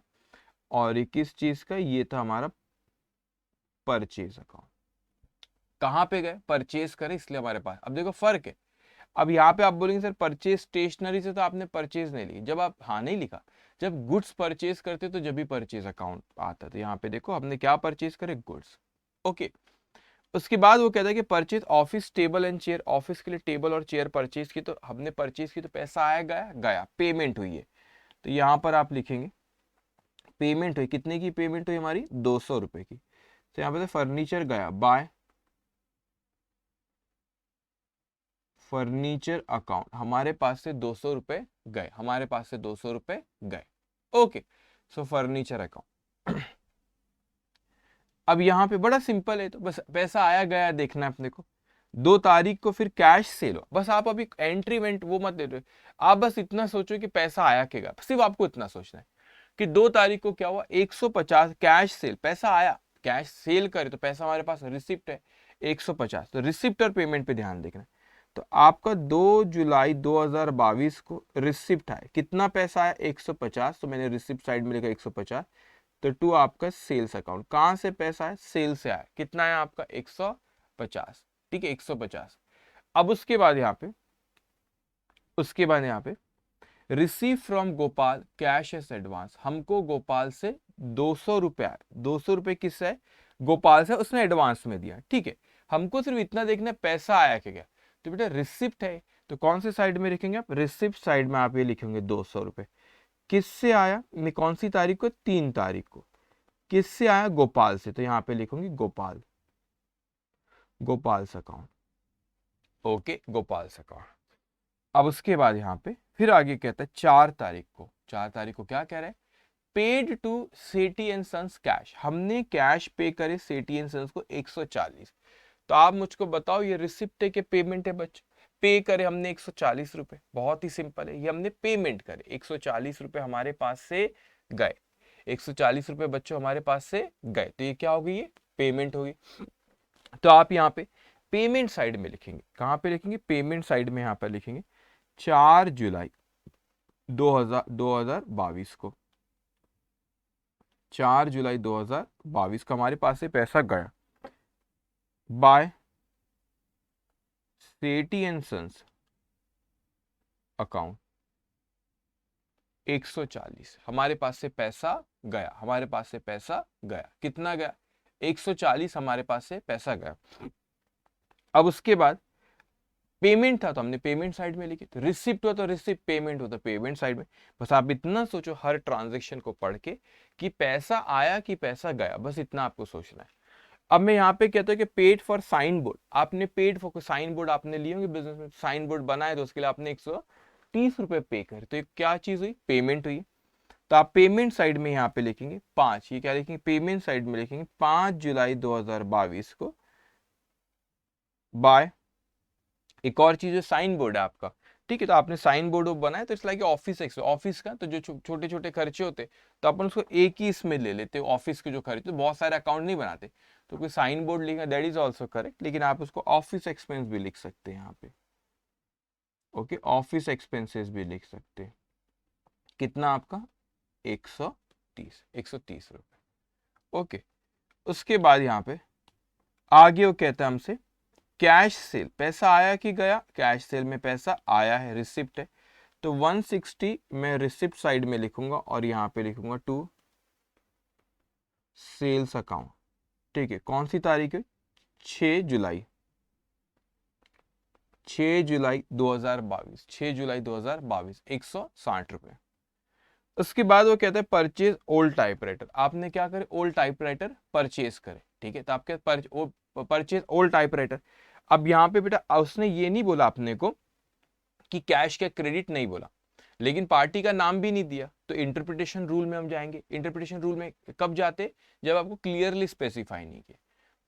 और ये किस चीज का, ये था हमारा परचेज अकाउंट। कहां पे गए, परचेज करे, इसलिए हमारे पास। अब देखो फर्क है। अब यहाँ पे आप बोलेंगे सर परचेज स्टेशनरी से तो आपने परचेज नहीं ली, जब आप, हाँ नहीं लिखा, जब गुड्स परचेज करते तो जब भी परचेज अकाउंट आता। तो यहाँ पे देखो हमने क्या परचेज करे, गुड्स। ओके, उसके बाद वो कहता है कि purchase office table and chair, office के लिए टेबल और चेयर परचेज की, तो हमने परचेज की तो पैसा आया गया, गया, पेमेंट हुई है। तो यहाँ पर आप लिखेंगे पेमेंट हुई, कितने की पेमेंट हुई हमारी, 200 रुपए की। तो यहाँ पे फर्नीचर गया, बाय फर्नीचर अकाउंट, हमारे पास से 200 रुपए गए, हमारे पास से 200 रुपए गए। ओके, सो फर्नीचर अकाउंट। अब यहाँ पे बड़ा सिंपल है, तो बस पैसा आया गया देखना है अपने को। 2 तारीख को फिर कैश सेल हो, बस आप अभी एंट्री वेंट वो मत दे दो, आप बस इतना सोचो कि पैसा आया क्या, सिर्फ आपको इतना सोचना है कि 2 तारीख को क्या हुआ, 150 कैश सेल, पैसा आया, कैश सेल करे तो पैसा हमारे पास रिसिप्ट है 150। तो रिसिप्ट और पेमेंट पे ध्यान देखना। तो आपका 2 जुलाई 2022 को रिसिप्ट आया, कितना पैसा आया, 150। तो मैंने रिसिप्ट साइड में लिखा 150। तो 2 आपका सेल्स अकाउंट, कहां से पैसा है, सेल से आया, कितना है आपका 150, ठीक है 150। अब उसके बाद यहाँ पे receive from Gopal cash S advance, हमको गोपाल से 200 रुपये आए। 200 रुपये किससे है? गोपाल से, उसने एडवांस में दिया। ठीक है, हमको सिर्फ इतना देखना है पैसा आया कि क्या। तो बेटा रिसिप्ट है, तो कौन से साइड में लिखेंगे आप? रिसिप्ट साइड में आप ये लिखेंगे 200 रुपये। किससे आया? मैं कौन सी तारीख को? 3 तारीख को। किससे आया? गोपाल से, तो यहाँ पे लिखूंगी Gopal, Gopal account. Okay, Gopal account. अब उसके बाद यहाँ पे फिर आगे कहता है 4 तारीख को। 4 तारीख को क्या कह रहा है? Paid to Sethi and sons cash, हमने कैश पे करे सेठी एंड सन्स को 140। तो आप मुझको बताओ ये रिसिप्ट है कि पेमेंट है बच्चों? पे करे हमने 140 रुपए, बहुत ही सिंपल है, ये हमने पेमेंट करे 140 रुपए हमारे पास से गए। 140 रुपए बच्चों हमारे पास से गए, तो ये क्या होगी? ये पेमेंट होगी। तो आप यहाँ पे पेमेंट साइड में लिखेंगे। कहाँ पे लिखेंगे? पेमेंट साइड में यहाँ पर लिखेंगे 4 जुलाई 2022 को। 4 जुलाई 2022 को हमारे पास से पैसा गया by Sethi and sons account 140। हमारे पास से पैसा गया, हमारे पास से पैसा गया, कितना गया? 140 हमारे पास से पैसा गया। अब उसके बाद पेमेंट था तो हमने पेमेंट साइड में लिखी, तो रिसिप्ट हुआ तो रिसिप्ट, पेमेंट हुआ तो पेमेंट साइड में। बस आप इतना सोचो हर ट्रांजेक्शन को पढ़ के कि पैसा आया कि पैसा गया, बस इतना आपको सोचना है। अब मैं यहाँ पे कहता हूँ कि पेड फॉर साइन बोर्ड, आपने पेड फॉर साइन बोर्ड आपने लिए होंगे बिजनेस में, साइन बोर्ड बनाए तो उसके लिए आपने 130 रुपए पे करे, तो ये क्या चीज हुई? पेमेंट हुई। तो आप पेमेंट साइड में यहाँ पे लिखेंगे 5, ये क्या लिखेंगे? पेमेंट साइड में लिखेंगे 5 जुलाई 2022 को बाय, एक और चीज है साइन बोर्ड है आपका। ठीक है, तो आपने साइन बोर्ड बनाया तो इट्स लाइक ऑफिस ऑफिस का, तो जो छोटे छोटे खर्चे होते तो अपन उसको एक ही इसमें ले लेते हैं, ऑफिस के जो खर्चे, तो बहुत सारे अकाउंट नहीं बनाते, तो कोई साइन बोर्ड लिखा, दैट इज ऑल्सो करेक्ट, लेकिन आप उसको ऑफिस एक्सपेंस भी लिख सकते हैं यहाँ पे। ओके, ऑफिस एक्सपेंसेस भी लिख सकते हैं। कितना आपका? 130 रुपए। ओके, उसके बाद यहाँ पे आगे वो कहता है हमसे कैश सेल, पैसा आया कि गया? कैश सेल में पैसा आया है, रिसिप्ट है, तो 160 मैं रिसिप्ट साइड में लिखूंगा और यहाँ पे लिखूंगा टू सेल्स अकाउंट। ठीक है, कौन सी तारीख है? 6 जुलाई, 6 जुलाई 2022, 6 जुलाई 2022, 160 रुपए। उसके बाद वो कहते हैं परचेज ओल्ड टाइपराइटर, आपने क्या करे? ओल्ड टाइपराइटर परचेज करे। ठीक है, तो आपके परचेज ओल्ड टाइपराइटर। अब यहाँ पे बेटा उसने ये नहीं बोला अपने को कि कैश का क्रेडिट नहीं बोला, लेकिन पार्टी का नाम भी नहीं दिया, तो इंटरप्रिटेशन रूल में हम जाएंगे। इंटरप्रिटेशन रूल में कब जाते? जब आपको क्लियरली स्पेसिफाई नहीं किया।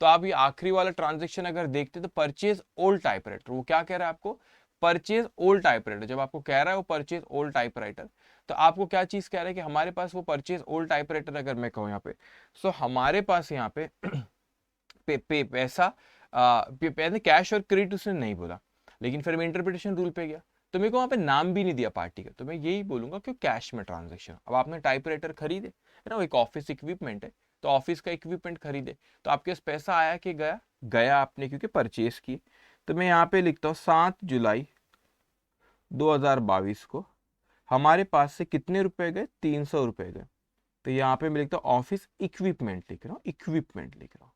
तो आप ये आखिरी वाला ट्रांजेक्शन अगर देखते तो परचेज ओल्ड टाइपराइटर, वो क्या कह रहा है आपको? Purchase old typewriter. जब आपको कह रहा है वो परचेज ओल्ड टाइपराइटर, तो आपको क्या चीज कह रहा है कि हमारे पास वो परचेज ओल्ड टाइपराइटर अगर मैं कहूँ यहाँ पे, सो हमारे पास यहाँ पे पैसा कैश और क्रेडिट उसने नहीं बोला, लेकिन फिर मैं इंटरप्रिटेशन रूल पे गया तो मेरे को वहां पे नाम भी नहीं दिया पार्टी का, तो मैं यही बोलूंगा कि कैश में ट्रांजेक्शन। अब आपने टाइपराइटर खरीदे है ना, वो एक ऑफिस इक्विपमेंट है, तो ऑफिस का इक्विपमेंट खरीदे, तो आपके पास पैसा आया कि गया? गया आपने, क्योंकि परचेस की। तो मैं यहाँ पे लिखता हूँ 7 जुलाई 2022 को हमारे पास से कितने रुपए गए? 300 रुपए गए। तो यहाँ पे मैं लिखता हूँ ऑफिस इक्विपमेंट लिख रहा हूँ, इक्विपमेंट लिख रहा हूँ,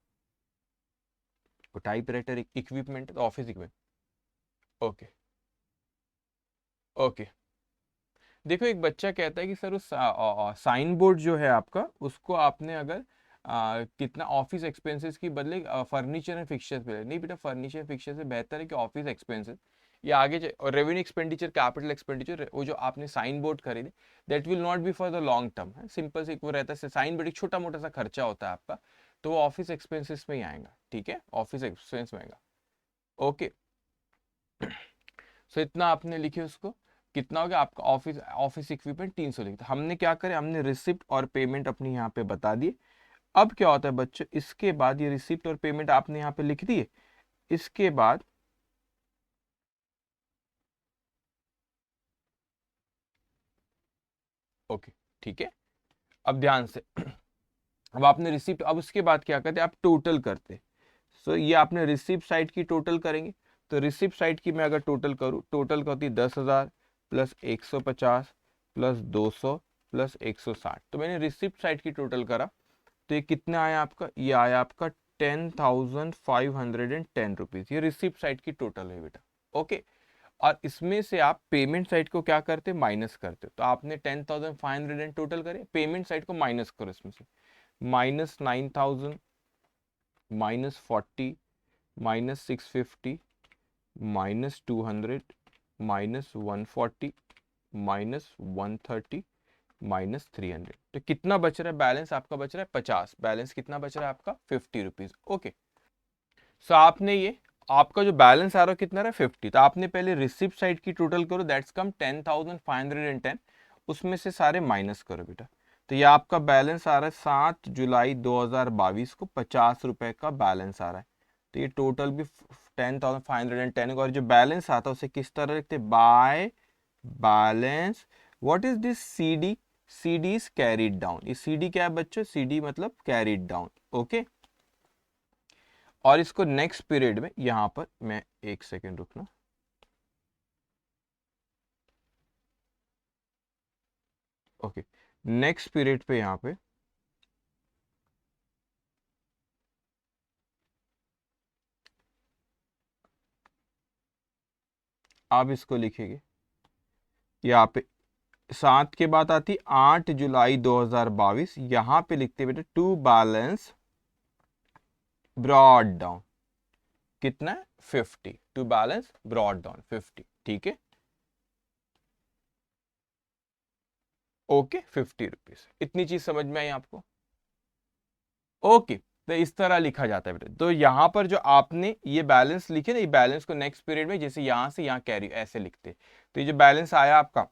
टाइपराइटर इक्विपमेंट है तो ऑफिस इक्विपमेंट। ओके ओके, देखो एक बच्चा कहता है कि सर उस साइन बोर्ड जो है आपका, उसको आपने अगर कितना ऑफिस एक्सपेंसेस की बदले फर्नीचर एंड फिक्चर्स पे, नहीं बेटा फर्नीचर फिक्चर से बेहतर है कि ऑफिस एक्सपेंसेस। ये आगे और रेवेन्यू एक्सपेंडिचर, कैपिटल एक्सपेंडिचर, वो जो आपने साइन बोर्ड खरीदे that will not be for the long term है, सिंपल से वो रहता है। साइन बोर्ड एक छोटा मोटा सा खर्चा होता है आपका, तो वो ऑफिस एक्सपेंसेस में ही आएगा। ठीक है, ऑफिस एक्सपेंस में आएगा। ओके, सो इतना आपने लिखे उसको, कितना हो गया आपका? ऑफिस ऑफिस इक्विपमेंट 300 लिखा। हमने क्या करे? हमने रिसिप्ट और पेमेंट अपनी यहाँ पे बता दिए। अब क्या होता है बच्चों, इसके बाद ये रिसिप्ट और पेमेंट आपने यहाँ पे लिख दिए, इसके बाद ओके ठीक है, अब ध्यान से अब आपने रिसिप्ट, अब उसके बाद क्या करते? आप टोटल करते। सो ये आपने रिसिप्ट साइड की टोटल करेंगे, तो रिसिप्ट साइड की मैं अगर टोटल करूँ, टोटल का होती है 10,000 प्लस 150 प्लस 200 प्लस 160। तो मैंने रिसिप्ट साइड की टोटल करा तो ये कितना आया आपका, ये आया आपका 10,510 रुपीज। ये रिसिप्ट साइड की टोटल है बेटा। ओके, और इसमें से आप पेमेंट साइड को क्या करते, माइनस करते। तो आपने 10,500 टोटल करे, पेमेंट साइड को माइनस करो, इसमें से minus 9,000 minus 40 minus 650 minus 200 minus 140 minus 130 minus 300। तो कितना बच रहा है बैलेंस आपका, बच रहा है 50। बैलेंस कितना बच रहा है आपका, 50 रुपीज। ओके, सो आपने ये आपका जो बैलेंस आ रहा है कितना रहा है, 50। तो आपने पहले रिसिप्ट साइड की टोटल करो, दैट्स कम 10,510, उसमें से सारे माइनस करो बेटा। तो ये आपका बैलेंस आ रहा है 7 जुलाई 2022 को 50 रुपए का बैलेंस आ रहा है। तो ये टोटल भी 10,510, और जो बैलेंस आता है उसे किस तरह लिखते हैं, by balance. What is this C D, C D is carried down. ये सी डी क्या है बच्चों, सी डी मतलब कैरिड डाउन। ओके, और इसको नेक्स्ट पीरियड में यहां पर मैं एक सेकेंड रुकना, ओके, नेक्स्ट पीरियड पे यहां पे आप इसको लिखेंगे, यहाँ पे 7 के बाद आती 8 जुलाई 2022, यहां पे लिखते बेटे टू बैलेंस ब्रॉड डाउन। कितना है, 50। To balance brought down 50। ठीक है, ओके, 50 रुपीज। इतनी चीज समझ में आई आपको। ओके, तो इस तरह लिखा जाता है बेटा। तो यहां पर जो आपने ये बैलेंस लिखे ना, ये बैलेंस को नेक्स्ट पीरियड में जैसे यहां से यहां कैरी ऐसे लिखते। तो ये जो बैलेंस आया आपका,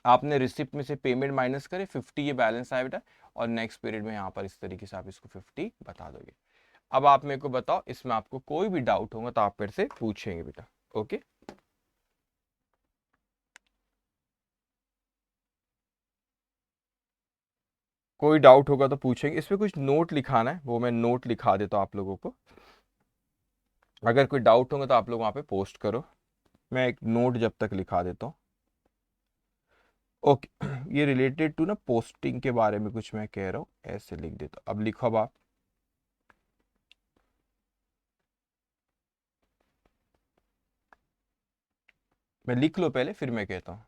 आपने रिसिप्ट में से पेमेंट माइनस करे 50, ये बैलेंस आया बेटा, और नेक्स्ट पीरियड में यहाँ पर इस तरीके से आप इसको 50 बता दोगे। अब आप मेरे को बताओ, इसमें आपको कोई भी डाउट होगा तो आप मेरे से पूछेंगे बेटा। ओके, कोई डाउट होगा तो पूछेंगे। इसमें कुछ नोट लिखाना है, वो मैं नोट लिखा देता हूँ आप लोगों को। अगर कोई डाउट होगा तो आप लोग वहाँ पे पोस्ट करो, मैं एक नोट जब तक लिखा देता हूँ। ओके, ये रिलेटेड टू ना पोस्टिंग के बारे में कुछ मैं कह रहा हूँ, ऐसे लिख देता हूँ। अब लिखो, अब आप मैं लिख लो पहले, फिर मैं कहता हूँ।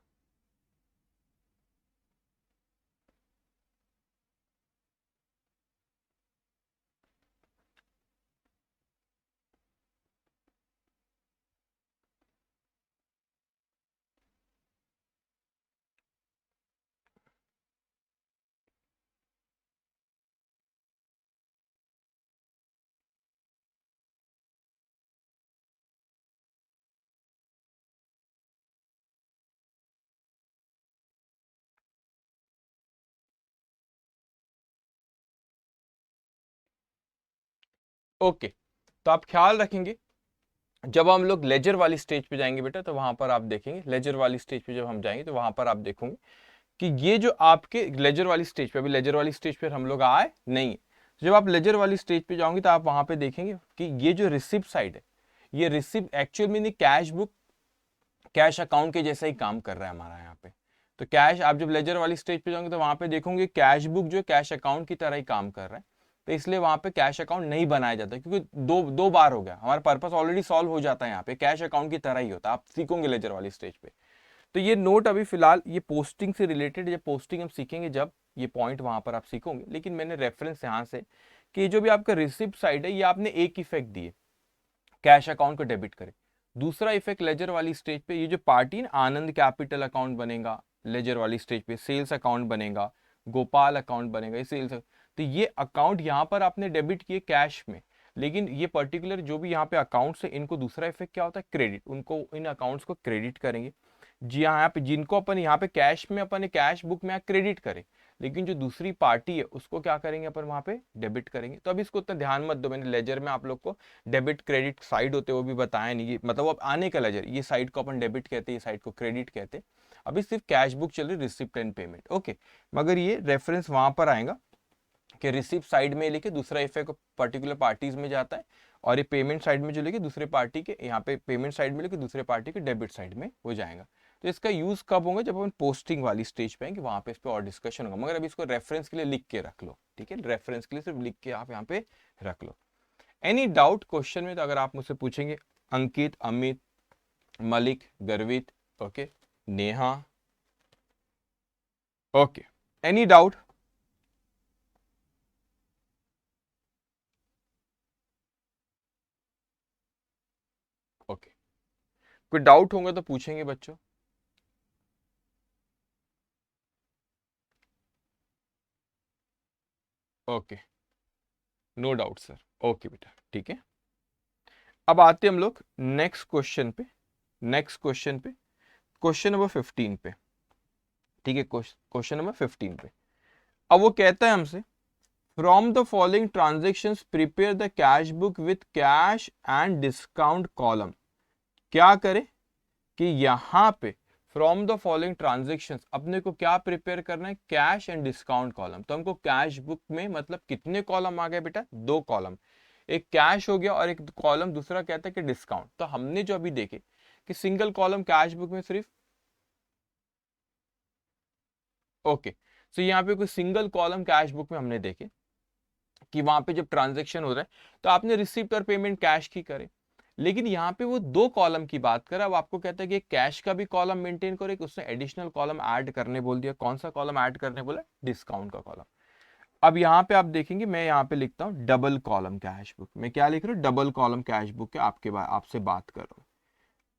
ओके, तो आप ख्याल रखेंगे, जब हम लोग लेजर वाली स्टेज पे जाएंगे बेटा, तो वहां पर आप देखेंगे, लेजर वाली स्टेज पे जब हम जाएंगे तो वहां पर आप देखोगे कि ये जो आपके लेजर वाली स्टेज पे, अभी लेजर वाली स्टेज पे हम लोग आए नहीं। तो जब आप लेजर वाली स्टेज पे जाओगे तो आप वहां पे देखेंगे कि ये जो रिसिप्ट साइड है, ये रिसिप्ट एक्चुअल में नहीं, कैश बुक, कैश अकाउंट के जैसा ही काम कर रहा है हमारा यहाँ पे। तो कैश, आप जब लेजर वाली स्टेज पे जाओगे तो वहां पे देखोगे कैश बुक जो कैश अकाउंट की तरह ही काम कर रहा है। तो इसलिए वहां पे कैश अकाउंट नहीं बनाया जाता, क्योंकि दो दो बार हो गया, हमारा पर्पस ऑलरेडी सॉल्व हो जाता है। यहाँ पे कैश अकाउंट की तरह ही होता है, आप सीखोगे लेजर वाली स्टेज पे। तो ये नोट अभी फिलहाल ये पोस्टिंग से रिलेटेड, जब पोस्टिंग हम सीखेंगे जब ये पॉइंट वहां पर आप सीखोगे। लेकिन मैंने रेफरेंस यहाँ से कि जो भी आपका रिसिप्ट साइड है, ये आपने एक इफेक्ट दिए, कैश अकाउंट को डेबिट करे। दूसरा इफेक्ट लेजर वाली स्टेज पे, ये जो पार्टी ना, आनंद कैपिटल अकाउंट बनेगा लेजर वाली स्टेज पे, सेल्स अकाउंट बनेगा, गोपाल अकाउंट बनेगा, ये सेल्स। तो ये अकाउंट यहाँ पर आपने डेबिट किए कैश में, लेकिन ये पर्टिकुलर जो भी यहाँ पे अकाउंट्स है, इनको दूसरा इफेक्ट क्या होता है, क्रेडिट। उनको, इन अकाउंट्स को क्रेडिट करेंगे। जी हाँ, यहाँ पे जिनको अपन यहाँ पे कैश में, अपन कैश बुक में क्रेडिट करें, लेकिन जो दूसरी पार्टी है उसको क्या करेंगे अपन वहां पे डेबिट करेंगे। तो अभी इसको उतना ध्यान मत दो, मैंने लेजर में आप लोग को डेबिट क्रेडिट साइड होते वो भी बताया नहीं, मतलब अब आने का लेजर, ये साइड को अपन डेबिट कहते हैं, ये साइड को क्रेडिट कहते हैं। अभी सिर्फ कैश बुक चल रही, रिसिप्ट एंड पेमेंट। ओके, मगर ये रेफरेंस वहां पर आएगा कि रिसिप्ट साइड में लेके दूसरा इफेक्ट पर्टिकुलर पार्टीज में जाता है, और ये पेमेंट साइड में जो लेके दूसरे पार्टी के, यहाँ पे पेमेंट साइड में लेके दूसरे पार्टी के डेबिट साइड में हो जाएगा। तो इसका यूज कब होगा, जब अपन पोस्टिंग वाली स्टेज पे आएंगे, वहां पे इस पे और डिस्कशन होगा, मगर अभी इसको रेफरेंस के लिए लिख के रख लो, ठीक है, रेफरेंस के लिए सिर्फ लिख के आप यहाँ पे रख लो। एनी डाउट क्वेश्चन में, तो अगर आप मुझसे पूछेंगे, अंकित, Amit, Malik, Garvit, okay, Neha, okay, any doubt? Okay, कोई डाउट होगा तो पूछेंगे बच्चों। Okay, no doubt sir, okay बेटा, ठीक है। अब आते हम लोग नेक्स्ट क्वेश्चन पे, नेक्स्ट क्वेश्चन पे, क्वेश्चन नंबर 15 पे, ठीक है, क्वेश्चन नंबर 15 पे। अब वो कहता है हमसे, from the following transactions prepare the cash book with cash and discount column. क्या करे कि यहां पे फ्रॉम द फॉलोइंग ट्रांजेक्शंस अपने को क्या प्रिपेयर करना है, कैश एंड डिस्काउंट कॉलम। तो हमको कैश बुक में मतलब कितने कॉलम आ गए बेटा, 2 कॉलम, एक कैश हो गया और एक कॉलम दूसरा कहता है कि डिस्काउंट। तो हमने जो अभी देखे कि सिंगल कॉलम कैश बुक में सिर्फ, ओके, तो यहाँ पे कोई सिंगल कॉलम कैश बुक में हमने देखे कि वहां पे जब ट्रांजेक्शन हो रहा है तो आपने रिसिप्ट और पेमेंट कैश की करे, लेकिन यहाँ पे वो 2 कॉलम की बात कर, अब आपको कहता है कि कैश का भी कॉलम मेंटेन करो, एक उसने एडिशनल कॉलम ऐड करने बोल दिया। कौन सा कॉलम ऐड करने बोला, डिस्काउंट का कॉलम। अब यहाँ पे आप देखेंगे, मैं यहाँ पे लिखता हूँ डबल कॉलम कैश बुक। मैं क्या लिख रहा हूँ, डबल कॉलम कैश बुक के आपसे बात कर रहा हूँ।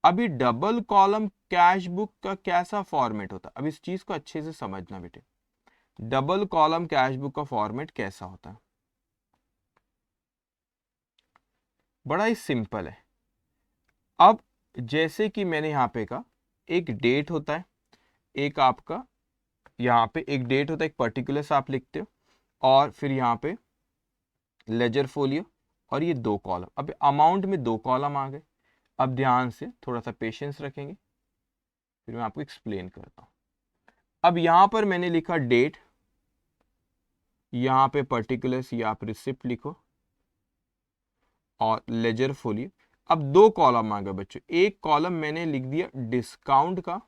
अभी डबल कॉलम कैश बुक का कैसा फॉर्मेट होता है, अब इस चीज को अच्छे से समझना बेटे। डबल कॉलम कैश बुक का फॉर्मेट कैसा होता है, बड़ा ही सिंपल है। अब जैसे कि मैंने यहाँ पे कहा, एक डेट होता है, एक आपका यहाँ पे एक डेट होता है, एक पर्टिकुलर आप लिखते हो, और फिर यहाँ पे लेजर फोलियो, और ये 2 कॉलम। अब अमाउंट में 2 कॉलम आ गए। अब ध्यान से थोड़ा सा पेशेंस रखेंगे, फिर मैं आपको एक्सप्लेन करता हूँ। अब यहाँ पर मैंने लिखा डेट, यहाँ पे पर्टिकुलर्स, ये आप रिसिप्ट लिखो, और लेजर फोलियो। अब 2 कॉलम आ गए बच्चों, एक कॉलम मैंने लिख दिया डिस्काउंट का,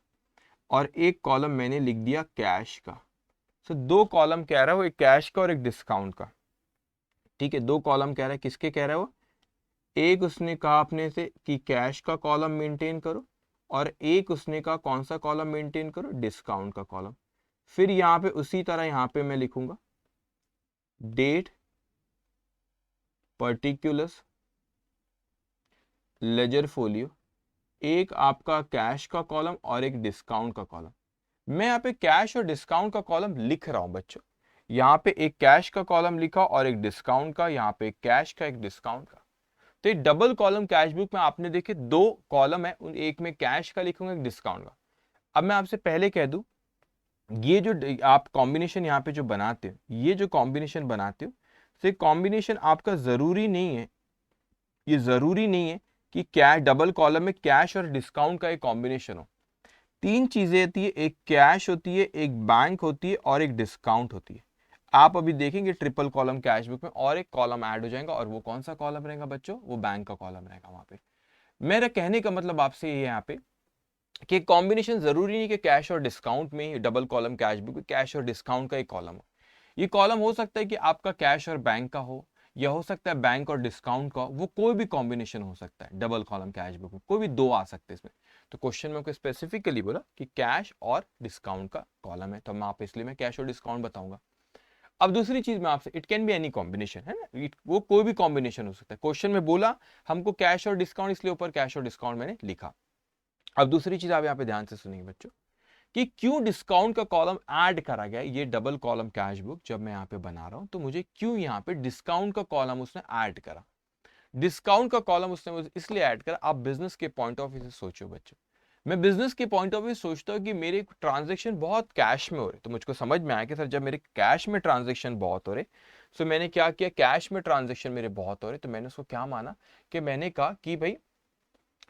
और एक कॉलम मैंने लिख दिया कैश का। तो 2 कॉलम कह रहा है वो, एक कैश का और एक डिस्काउंट का, ठीक है। 2 कॉलम कह रहा है, किसके कह रहा है वो, एक उसने कहा अपने से कि कैश का कॉलम मेंटेन करो, और एक उसने कहा कौन सा कॉलम मेंटेन करो, डिस्काउंट का कॉलम। फिर यहाँ पे उसी तरह यहाँ पे मैं लिखूंगा डेट, पर्टिकुलर्स, लेजर फोलियो, एक आपका कैश का कॉलम और एक डिस्काउंट का कॉलम। मैं यहाँ पे कैश और डिस्काउंट का कॉलम लिख रहा हूं बच्चों, यहाँ पे एक कैश का कॉलम लिखा और एक डिस्काउंट का, यहाँ पे एक कैश का एक डिस्काउंट का। तो एक डबल कॉलम कैश बुक में आपने देखे 2 कॉलम है, उन एक में कैश का लिखूंगा, एक डिस्काउंट का। अब मैं आपसे पहले कह दूं, ये जो आप कॉम्बिनेशन यहाँ पे जो बनाते हो, ये जो कॉम्बिनेशन बनाते हो, तो कॉम्बिनेशन आपका जरूरी नहीं है, ये जरूरी नहीं है कि क्या डबल कॉलम में कैश और डिस्काउंट का एक कॉम्बिनेशन हो। 3 चीजें होती है, एक कैश होती है, एक बैंक होती है, और एक डिस्काउंट होती है। आप अभी देखेंगे ट्रिपल कॉलम कैश बुक में और एक कॉलम ऐड हो जाएगा, और वो कौन सा कॉलम रहेगा बच्चों, वो बैंक का कॉलम रहेगा वहां पे। मेरा कहने का मतलब आपसे ये यहाँ पे कि कॉम्बिनेशन जरूरी नहीं कि कैश और डिस्काउंट में double column cash book, cash और डिस्काउंट का एक कॉलम हो। ये कॉलम हो सकता है कि आपका कैश और बैंक का हो, या हो सकता है बैंक और डिस्काउंट का, वो कोई भी कॉम्बिनेशन हो सकता है। डबल कॉलम कैश बुक में कोई भी 2 आ सकते हैं इसमें। तो क्वेश्चन में स्पेसिफिकली बोला कि कैश और डिस्काउंट का कॉलम है, तो मैं आप इसलिए मैं कैश और डिस्काउंट बताऊंगा। अब दूसरी चीज में आपसे, it can be any combination, है ना, वो कोई भी कॉम्बिनेशन हो सकता है। क्वेश्चन में बोला हमको कैश और डिस्काउंट, इसलिए ऊपर कैश और डिस्काउंट मैंने लिखा। अब दूसरी चीज आप यहाँ पे ध्यान से सुनिए बच्चों, कि क्यों डिस्काउंट का कॉलम ऐड करा गया। ये डबल कॉलम कैश बुक जब मैं यहाँ पे बना रहा हूं, तो मुझे क्यों यहाँ पे डिस्काउंट का कॉलम उसने ऐड करा। डिस्काउंट का कॉलम उसने इसलिए ऐड करा, आप बिजनेस के पॉइंट ऑफ व्यू से सोचो बच्चों। मैं बिजनेस के पॉइंट ऑफ व्यू सोचता हूँ कि मेरे ट्रांजेक्शन बहुत कैश में हो रहे, तो मुझको समझ में आया कि सर जब मेरे कैश में ट्रांजेक्शन बहुत हो रहे, तो मैंने क्या किया, कैश में ट्रांजेक्शन मेरे बहुत हो रहे, तो मैंने उसको क्या माना कि मैंने कहा कि भाई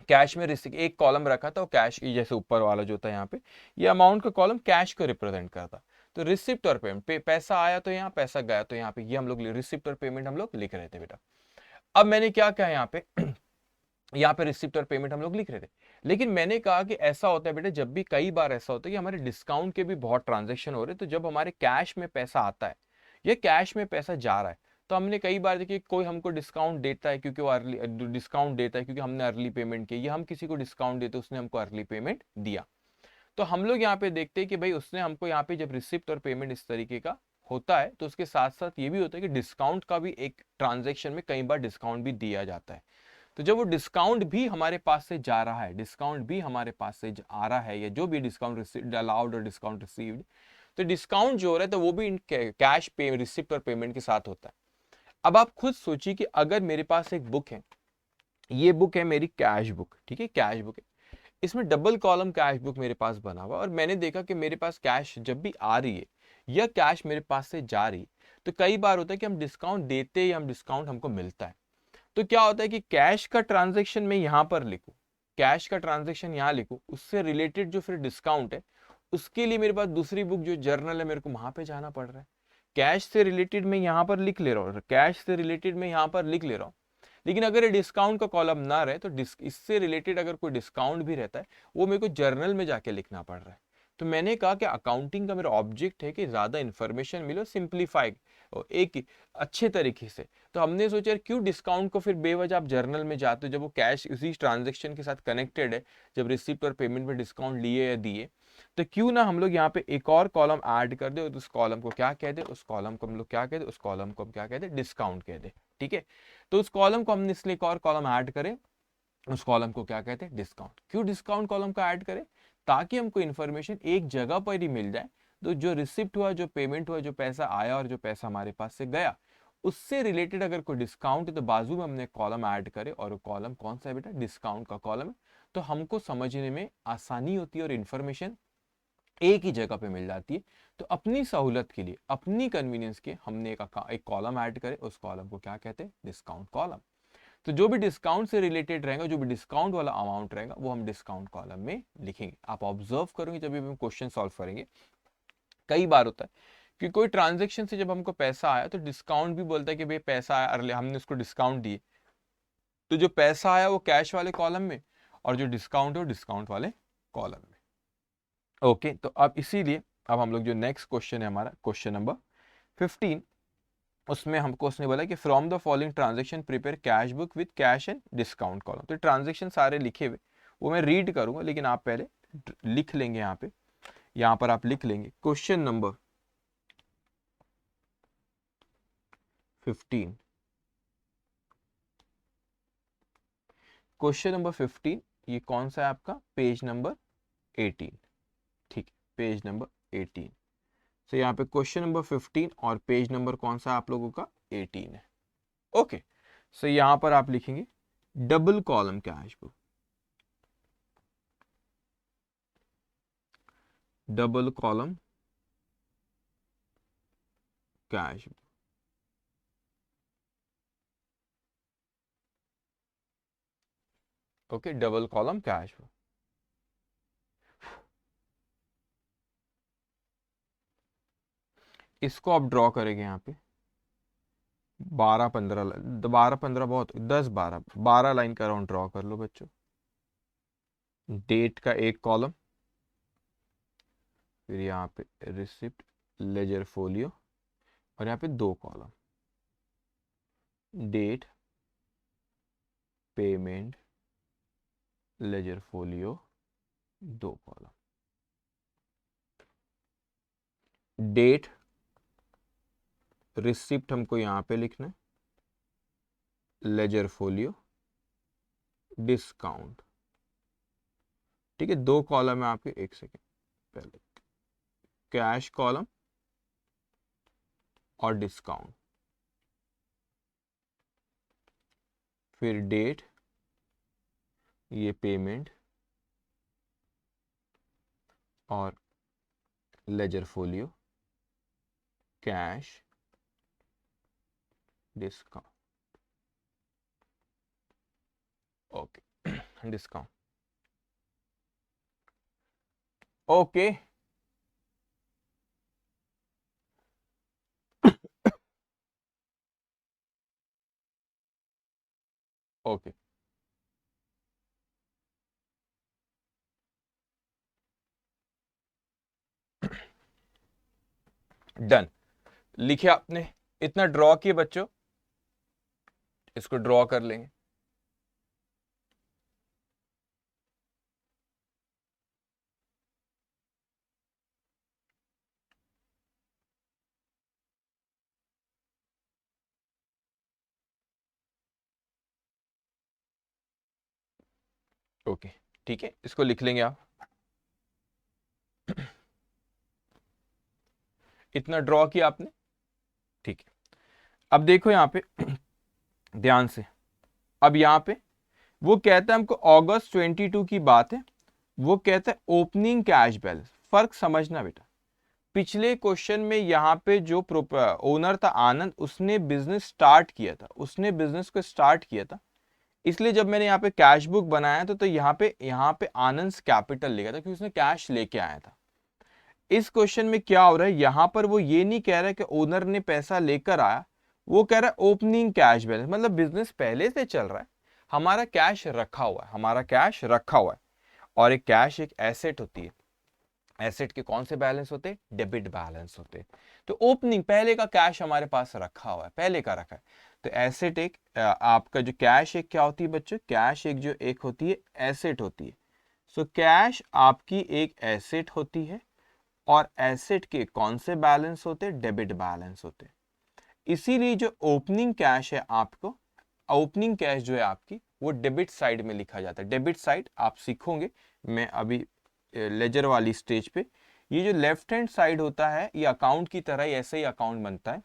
कैश में रिसिक एक कॉलम रखा था, वो कैश जैसे ऊपर वाला जो था यहाँ पे, ये अमाउंट का कॉलम कैश को रिप्रेजेंट करता। तो रिसिप्ट और पेमेंट, पैसा आया तो यहाँ, पैसा गया तो यहाँ पे, ये हम लोग रिसिप्ट और पेमेंट हम लोग लिख रहे थे बेटा। अब मैंने क्या कहा यहाँ पे यहाँ पे रिसिप्ट और पेमेंट हम लोग लिख रहे थे, लेकिन मैंने कहा कि ऐसा होता है बेटा, जब भी कई बार ऐसा होता है कि हमारे डिस्काउंट के भी बहुत ट्रांजेक्शन हो रहे हैं, तो जब हमारे कैश में पैसा आता है या कैश में पैसा जा रहा है, तो हमने कई बार देखिए कोई हमको डिस्काउंट देता है क्योंकि वो अर्ली डिस्काउंट देता है क्योंकि हमने अर्ली पेमेंट की, या हम किसी को डिस्काउंट देते उसने हमको अर्ली पेमेंट दिया। तो हम लोग यहाँ पे देखते हैं कि भाई उसने हमको यहाँ पे जब रिसिप्ट और पेमेंट इस तरीके का होता है, तो उसके साथ साथ ये भी होता है कि डिस्काउंट का भी एक ट्रांजेक्शन में कई बार डिस्काउंट भी दिया जाता है। तो जब वो डिस्काउंट भी हमारे पास से जा रहा है, डिस्काउंट भी हमारे पास से आ रहा है, या जो भी डिस्काउंट अलाउड और डिस्काउंट रिसीव्ड, तो डिस्काउंट जो हो रहा है तो वो भी कैश पे रिसिप्ट और पेमेंट के साथ होता है। अब आप खुद सोचिए कि अगर मेरे पास एक बुक है, ये बुक है मेरी कैश बुक, ठीक है, कैश बुक है, इसमें डबल कॉलम कैश बुक मेरे पास बना हुआ, और मैंने देखा कि मेरे पास कैश जब भी आ रही है या कैश मेरे पास से जा रही है, तो कई बार होता है कि हम डिस्काउंट देते हैं या हम डिस्काउंट हमको मिलता है। तो क्या होता है कि कैश का ट्रांजैक्शन मैं यहां पर लिखूं, कैश का ट्रांजैक्शन यहां लिखूं, उससे रिलेटेड जो फिर डिस्काउंट है उसके लिए मेरे पास दूसरी बुक जो जर्नल है मेरे को वहां पे जाना पड़ रहा है। कैश से रिलेटेड मैं यहां पर लिख ले रहा हूं, कैश से रिलेटेड मैं यहां पर लिख ले रहा हूं, लेकिन अगर ये डिस्काउंट का कॉलम ना रहे तो इससे रिलेटेड अगर कोई डिस्काउंट भी रहता है वो मेरे को जर्नल में जाके लिखना पड़ रहा है। तो मैंने कहा कि अकाउंटिंग का मेरा ऑब्जेक्ट है कि ज्यादा इंफॉर्मेशन मिले, सिंप्लीफाई एक अच्छे तरीके से। तो हमने सोचा क्यों डिस्काउंट को फिर बेवजह आप जर्नल में जाते हो, जब वो कैश उसी ट्रांजेक्शन के साथ कनेक्टेड है, जब रिसिप्ट और पेमेंट में डिस्काउंट लिए या दिए, तो क्यों ना हम लोग यहाँ पे एक और कॉलम ऐड कर दे, उस कॉलम को क्या कह दे, उस कॉलम को हम लोग क्या कह दे, उस कॉलम को हम क्या कह दे, डिस्काउंट कह दे। ठीक है, तो उस कॉलम को हमने इसलिए एक और कॉलम ऐड करें, उस कॉलम को क्या कहते हैं, डिस्काउंट। क्यों डिस्काउंट कॉलम का ऐड करें, ताकि हमको इन्फॉर्मेशन एक जगह पर ही मिल जाए, तो जो रिसिप्ट हुआ, जो पेमेंट हुआ, जो पैसा आया और जो पैसा हमारे पास से गया, उससे रिलेटेड अगर कोई डिस्काउंट है तो बाजू में हमने कॉलम ऐड करे, और वो कॉलम कौन सा है बेटा, डिस्काउंट का कॉलम है। तो हमको समझने में आसानी होती है और इन्फॉर्मेशन एक ही जगह पे मिल जाती है। तो अपनी सहूलत के लिए, अपनी कन्वीनियंस के, हमने एक कॉलम ऐड करे, उस कॉलम को क्या कहते हैं, डिस्काउंट कॉलम। तो जो भी डिस्काउंट से रिलेटेड रहेगा, जो भी डिस्काउंट वाला अमाउंट रहेगा, वो हम डिस्काउंट कॉलम में लिखेंगे। आप ऑब्जर्व करोगे जब भी हम क्वेश्चन सॉल्व करेंगे, कई बार होता है कि कोई ट्रांजेक्शन से जब हमको पैसा आया तो डिस्काउंट भी बोलता है कि भाई पैसा आया, हमने उसको डिस्काउंट दिए, तो जो पैसा आया वो कैश वाले कॉलम में, और जो डिस्काउंट है वो डिस्काउंट वाले कॉलम में। ओके, तो अब इसीलिए अब हम लोग जो नेक्स्ट क्वेश्चन है हमारा क्वेश्चन नंबर 15, उसमें हमको उसने बोला कि from the following transaction prepare cash book with cash and discount column. तो ट्रांजेक्शन सारे लिखे हुए, वो मैं रीड करूंगा, लेकिन आप पहले लिख लेंगे यहाँ पर आप लिख लेंगे क्वेश्चन नंबर 15। क्वेश्चन नंबर 15 ये कौन सा है आपका, पेज नंबर 18। ठीक है, पेज नंबर 18। तो यहाँ पे क्वेश्चन नंबर 15 और पेज नंबर कौन सा आप लोगों का, 18 है। ओके, सो यहाँ पर आप लिखेंगे double column cash book, double column cash book. Okay, double column cash book. इसको आप ड्रॉ करेंगे यहाँ पे 12-15, 12-15 बहुत, 10-12 लाइन का राउंड ड्रॉ कर लो बच्चों। डेट का एक कॉलम, फिर यहाँ पे रिसिप्ट, लेजर फोलियो, और यहाँ पे दो column, date, payment, ledger folio, दो कॉलम। डेट, रिसिप्ट हमको यहाँ पे लिखना है, लेजर फोलियो, डिस्काउंट। ठीक है, दो कॉलम है आपके, एक सेकेंड, पहले कैश कॉलम और डिस्काउंट, फिर डेट, ये पेमेंट और ledger folio, cash, discount. Okay, discount. Okay, okay done, लिखे आपने, इतना ड्रॉ किए बच्चों, इसको ड्रॉ कर लेंगे। ओके ठीक है, इसको लिख लेंगे आप। इतना ड्रॉ किया आपने, ठीक है। अब देखो यहां पे ध्यान से, अब यहां पे वो कहता है हमको अगस्त 22 की बात है, वो कहता है ओपनिंग कैश बैलेंस। फर्क समझना बेटा, पिछले क्वेश्चन में यहाँ पे जो ओनर था आनंद, उसने बिजनेस स्टार्ट किया था, उसने बिजनेस को स्टार्ट किया था, इसलिए जब मैंने यहाँ पे कैश बुक बनाया तो यहाँ पे आनंद कैपिटल लिखा था क्योंकि उसने कैश लेके आया था। इस क्वेश्चन में क्या हो रहा है, यहां पर वो ये नहीं कह रहा है कि ओनर ने पैसा लेकर आया, वो कह रहा है ओपनिंग कैश बैलेंस, मतलब बिजनेस पहले से चल रहा है, हमारा कैश रखा हुआ है, हमारा कैश रखा हुआ है। और एक कैश एक एसेट होती है, एसेट के कौन से बैलेंस होते हैं, डेबिट बैलेंस होते हैं। तो ओपनिंग पहले का कैश हमारे पास रखा हुआ है, पहले का रखा है, तो एसेट एक आपका जो कैश एक क्या होती है बच्चों, कैश एक जो एक होती है एसेट होती है। सो कैश आपकी एक एसेट होती है, और एसेट के कौन से बैलेंस होते हैं, डेबिट बैलेंस होते हैं। इसीलिए जो ओपनिंग कैश है आपको, ओपनिंग कैश जो है आपकी, वो डेबिट साइड में लिखा जाता है। डेबिट साइड आप सीखोगे, मैं अभी लेजर वाली स्टेज पे, ये जो लेफ्ट हैंड साइड होता है ये अकाउंट की तरह ही ऐसे ही अकाउंट बनता है।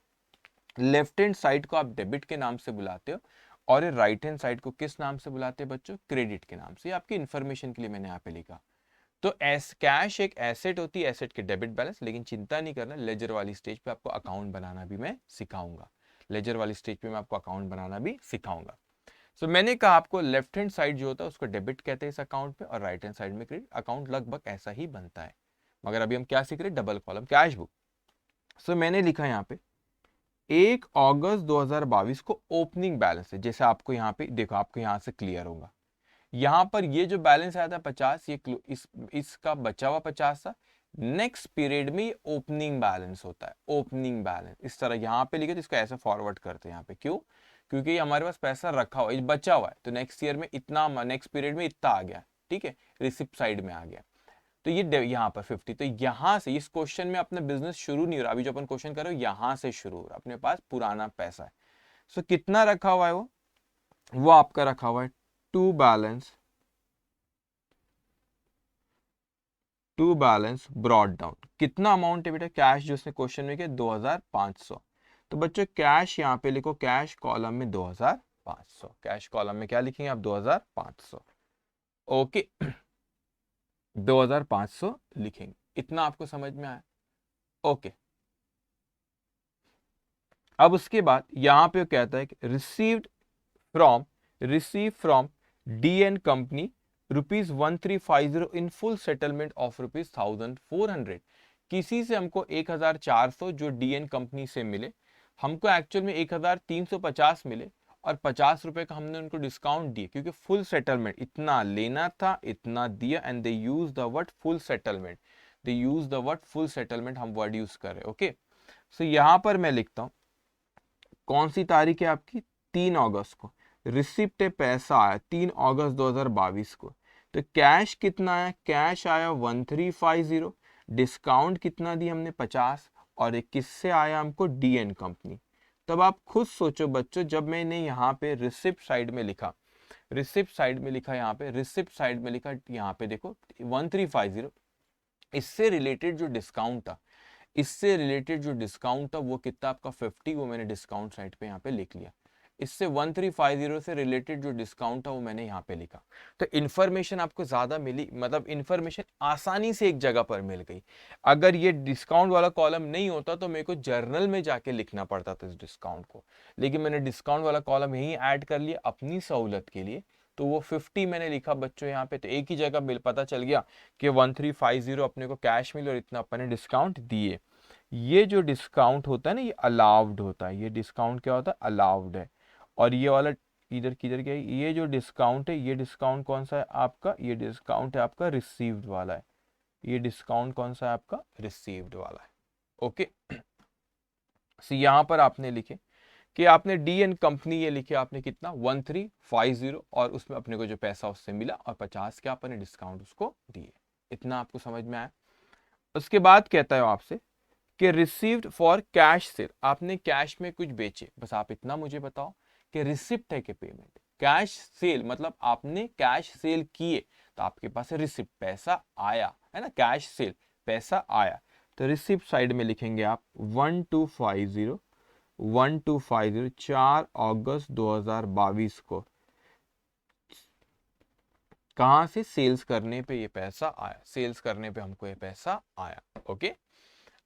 लेफ्ट हैंड साइड को आप डेबिट के नाम से बुलाते हो, और राइट हैंड साइड को किस नाम से बुलाते हैं बच्चों, क्रेडिट के नाम से। ये आपकी इंफॉर्मेशन के लिए मैंने यहाँ पे लिखा। तो एस कैश एक एसेट होती है, एसेट के डेबिट बैलेंस, लेकिन चिंता नहीं करना, लेजर वाली स्टेज पे आपको अकाउंट बनाना भी मैं सिखाऊंगा, लेजर वाली स्टेज पे मैं आपको अकाउंट बनाना भी सिखाऊंगा। सो मैंने कहा आपको लेफ्ट हैंड साइड जो होता है उसको डेबिट कहते हैं इस अकाउंट पे, और राइट हैंड साइड में क्रेडिट। अकाउंट लगभग ऐसा ही बनता है, मगर अभी हम क्या सीख रहे हैं, डबल कॉलम कैश बुक। सो मैंने लिखा यहाँ पे 1 अगस्त 2022 को ओपनिंग बैलेंस है, जैसे आपको यहाँ पे देखो, आपको यहाँ से क्लियर होगा, यहां पर ये जो बैलेंस आया था 50, ये इसका बचा हुआ 50 था। नेक्स्ट पीरियड में ओपनिंग बैलेंस होता है, ओपनिंग बैलेंस इस तरह यहां पे लिखे, तो इसको ऐसे फॉरवर्ड करते हैं यहाँ पे, क्यों, क्योंकि हमारे पास पैसा रखा हुआ है, बचा हुआ है, तो नेक्स्ट ईयर में इतना, नेक्स्ट पीरियड में इतना आ गया, ठीक है, रिसिप्ट साइड में आ गया। तो ये यहाँ पर 50, तो यहां से इस क्वेश्चन में अपना बिजनेस शुरू नहीं हो रहा, अभी जो अपन क्वेश्चन कर रहे हो यहां से शुरू हो रहा, अपने पास पुराना पैसा है। सो कितना रखा हुआ है वो आपका रखा हुआ है टू बैलेंस ब्रॉड डाउन। कितना अमाउंट है बेटा कैश जो उसने क्वेश्चन में किया, 2500। तो बच्चों कैश यहाँ पे लिखो, कैश कॉलम में 2500, कैश कॉलम में क्या लिखेंगे आप, 2500। ओके 2500 लिखेंगे, इतना आपको समझ में आया। ओके अब उसके बाद यहां पे कहता है कि receive from DN company ₹1350 in full settlement of ₹1400। किसी से हमको 1400 जो DN कंपनी से मिले, हमको एक्चुअल में 1350 मिले, और 50 रुपए का हमने उनको डिस्काउंट दिए, क्योंकि फुल सेटलमेंट इतना लेना था, इतना दिया, and they use the word full settlement, they use the word full settlement, हम वर्ड यूज कर रहे हैं। ओके सो यहां पर मैं लिखता हूं, कौन सी तारीख है आपकी, 3 अगस्त को रिसिप्ट पैसा आया 3 अगस्त 2022 को। तो कैश कितना आया, कैश आया 1350, डिस्काउंट कितना दिया हमने 50, और एक किससे आया हमको, DN कंपनी। तब आप खुद सोचो बच्चों, जब मैंने यहाँ पे रिसिप्ट साइड में लिखा, रिसिप्ट साइड में लिखा, यहाँ पे रिसिप्ट साइड में लिखा, यहाँ पे देखो 1350, इससे रिलेटेड जो डिस्काउंट था, इससे रिलेटेड जो डिस्काउंट था वो कितना आपका 50, वो मैंने डिस्काउंट साइड पे यहाँ पे लिख लिया। इससे 1350 से रिलेटेड जो डिस्काउंट था वो मैंने यहाँ पे लिखा। तो इन्फॉर्मेशन आपको ज्यादा मिली, मतलब इन्फॉर्मेशन आसानी से एक जगह पर मिल गई। अगर ये डिस्काउंट वाला कॉलम नहीं होता तो मेरे को जर्नल में जाके लिखना पड़ता था इस डिस्काउंट को, लेकिन मैंने डिस्काउंट वाला कॉलम यहीं ऐड कर लिया अपनी सहूलत के लिए। तो वो 50 मैंने लिखा बच्चों यहाँ पे, तो एक ही जगह बिल पता चल गया कि 1350 अपने को कैश मिले और इतना अपने डिस्काउंट दिए। ये जो डिस्काउंट होता है ना, ये अलाउड होता है, ये डिस्काउंट क्या होता है, अलाउड है। और ये वाला इधर किधर गया, ये जो डिस्काउंट है, ये डिस्काउंट कौन सा है आपका, ये डिस्काउंट है आपका रिसीव्ड वाला है, ये डिस्काउंट कौन सा है आपका, रिसीव्ड वाला है। ओके, सो यहाँ पर आपने लिखे कि आपने डी एन कंपनी ये लिखे आपने कितना 1350, और उसमें अपने को जो पैसा उससे मिला और 50 के आपने डिस्काउंट उसको दिए। इतना आपको समझ में आया। उसके बाद कहता है आपसे कि रिसीव्ड फॉर कैश सेल, आपने कैश में कुछ बेचे, बस आप इतना मुझे बताओ कि रिसिप्ट है कि पेमेंट। कैश सेल मतलब आपने कैश सेल किए तो आपके पास रिसिप्ट, पैसा आया है ना, कैश सेल पैसा आया। तो रिसिप्ट साइड में लिखेंगे आप 1250 4 अगस्त 2022 को कहां से, सेल्स करने पे ये पैसा आया, सेल्स करने पे हमको ये पैसा आया। ओके,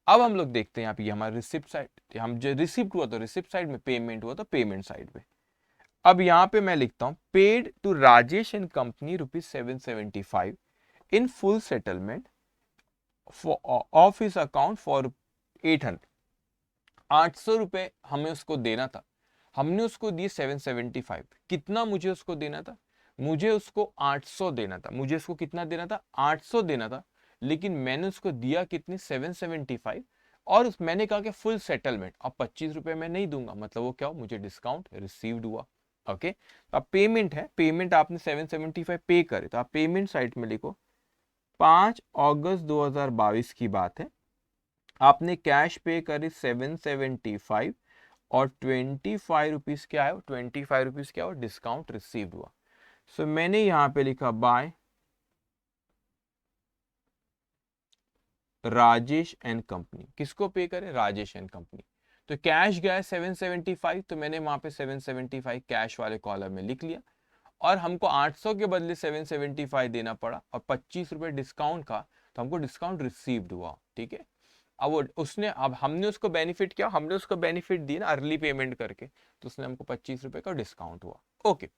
अब हम लोग देखते हैं यहाँ पे, ये हमारा रिसिप्ट साइड, हम जो रिसिप्ट हुआ तो रिसिप्ट साइड में, पेमेंट हुआ तो पेमेंट साइड पे। अब यहाँ पे मैं लिखता हूं paid to Rajesh and company ₹775 in full settlement of his account for 800, 800 रुपए हमें उसको देना था, हमने उसको दिए 775। कितना मुझे उसको देना था, मुझे उसको 800 देना था, मुझे उसको कितना देना था, 800 देना था, लेकिन मैंने उसको दिया कितनी, 775, और मैंने कहा कि फुल सेटलमेंट, अब 25 रुपए मैं नहीं दूंगा, मतलब वो क्या हो, मुझे डिस्काउंट रिसीव्ड हुआ। ओके, अब पेमेंट है, पेमेंट आपने 775 पे करे, तो आप पेमेंट साइड में लिखो 5 अगस्त 2022 की बात है, आपने कैश पे करी 775 और 25 रुपीज क्या है, 25 रुपीज क्या हो, डिस्काउंट रिसीव्ड हुआ। सो मैंने यहां पे लिखा बाय राजेश एंड कंपनी, किसको पे करे, राजेश एंड कंपनी। तो कैश गया 775, तो मैंने वहां पे 775 कैश वाले कॉलम में लिख लिया, और हमको 800 के बदले 775 देना पड़ा, और 25 रुपए डिस्काउंट का, तो हमको डिस्काउंट रिसीव्ड हुआ। ठीक है, अब वो उसने, अब हमने उसको बेनिफिट किया, हमने उसको बेनिफिट दी ना अर्ली पेमेंट करके, तो उसने हमको 25 रुपए का डिस्काउंट हुआ। ओके,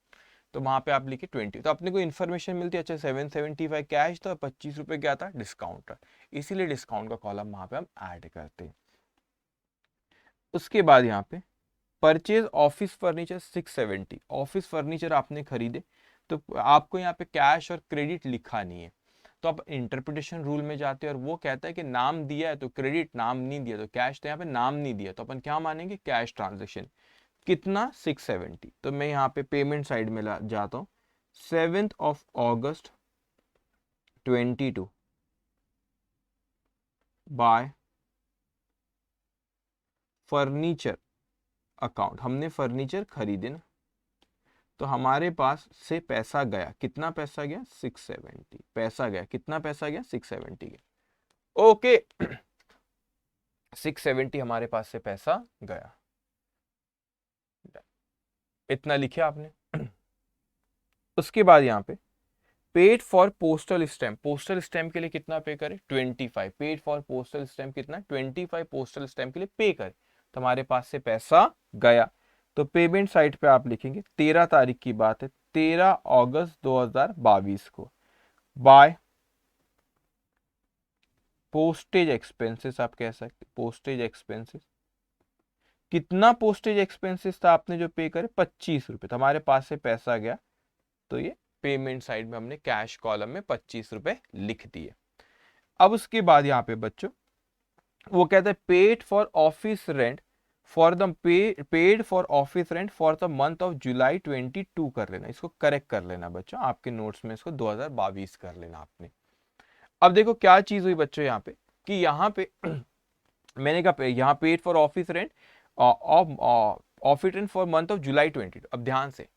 तो वहां पे आप लिखे 20, तो अपने को इन्फॉर्मेशन मिलती है, अच्छा 775 कैश था, 25 रुपए क्या था, डिस्काउंट था, इसीलिए डिस्काउंट का कॉलम वहां पे हम ऐड करते हैं। उसके बाद यहाँ पे purchase office furniture 670, office furniture आपने खरीदे, तो आपको यहाँ पे कैश और क्रेडिट लिखा नहीं है, तो आप इंटरप्रिटेशन रूल में जाते हैं, और वो कहता है कि नाम दिया है तो क्रेडिट, नाम नहीं दिया तो कैश, तो यहाँ पे नाम नहीं दिया तो अपन क्या मानेंगे, कैश ट्रांजेक्शन। कितना, 670, तो मैं यहाँ पे पेमेंट साइड में जाता हूँ 7 अगस्त 22 बाय फर्नीचर अकाउंट, हमने फर्नीचर खरीदे ना, तो हमारे पास से पैसा गया, कितना पैसा गया, 670 पैसा गया, कितना पैसा गया, 670 गया। ओके, 670 हमारे पास से पैसा गया, इतना लिखे आपने। उसके बाद यहाँ पे paid for postal stamp, postal stamp के लिए कितना पे करे, 25, पेड फॉर पोस्टल स्टैम्प कितना, 25 पोस्टल स्टैम्प के लिए पे करे, तो हमारे पास से पैसा गया। तो पेमेंट साइट पे आप लिखेंगे 13 तारीख की बात है, 13 अगस्त 2022 को बाय पोस्टेज एक्सपेंसेस, आप कह सकते पोस्टेज एक्सपेंसेस, कितना पोस्टेज एक्सपेंसेस था आपने जो पे करे, 25 रुपए, तो हमारे पास से पैसा गया, तो ये पेमेंट साइड में हमने कैश कॉलम में 25 रुपए लिख दिए। अब उसके बाद यहाँ पे बच्चों वो कहता है paid for office rent for the paid for office rent for the month of July 22 कर लेना, इसको करेक्ट कर लेना बच्चों, आपके नोट्स में इसको 2022 कर लेना आपने। अब देखो क्या चीज हुई बच्चों यहाँ पे, कि यहाँ पे मैंने कहा यहाँ paid for office rent office rent for month of July 22। अब ध्यान से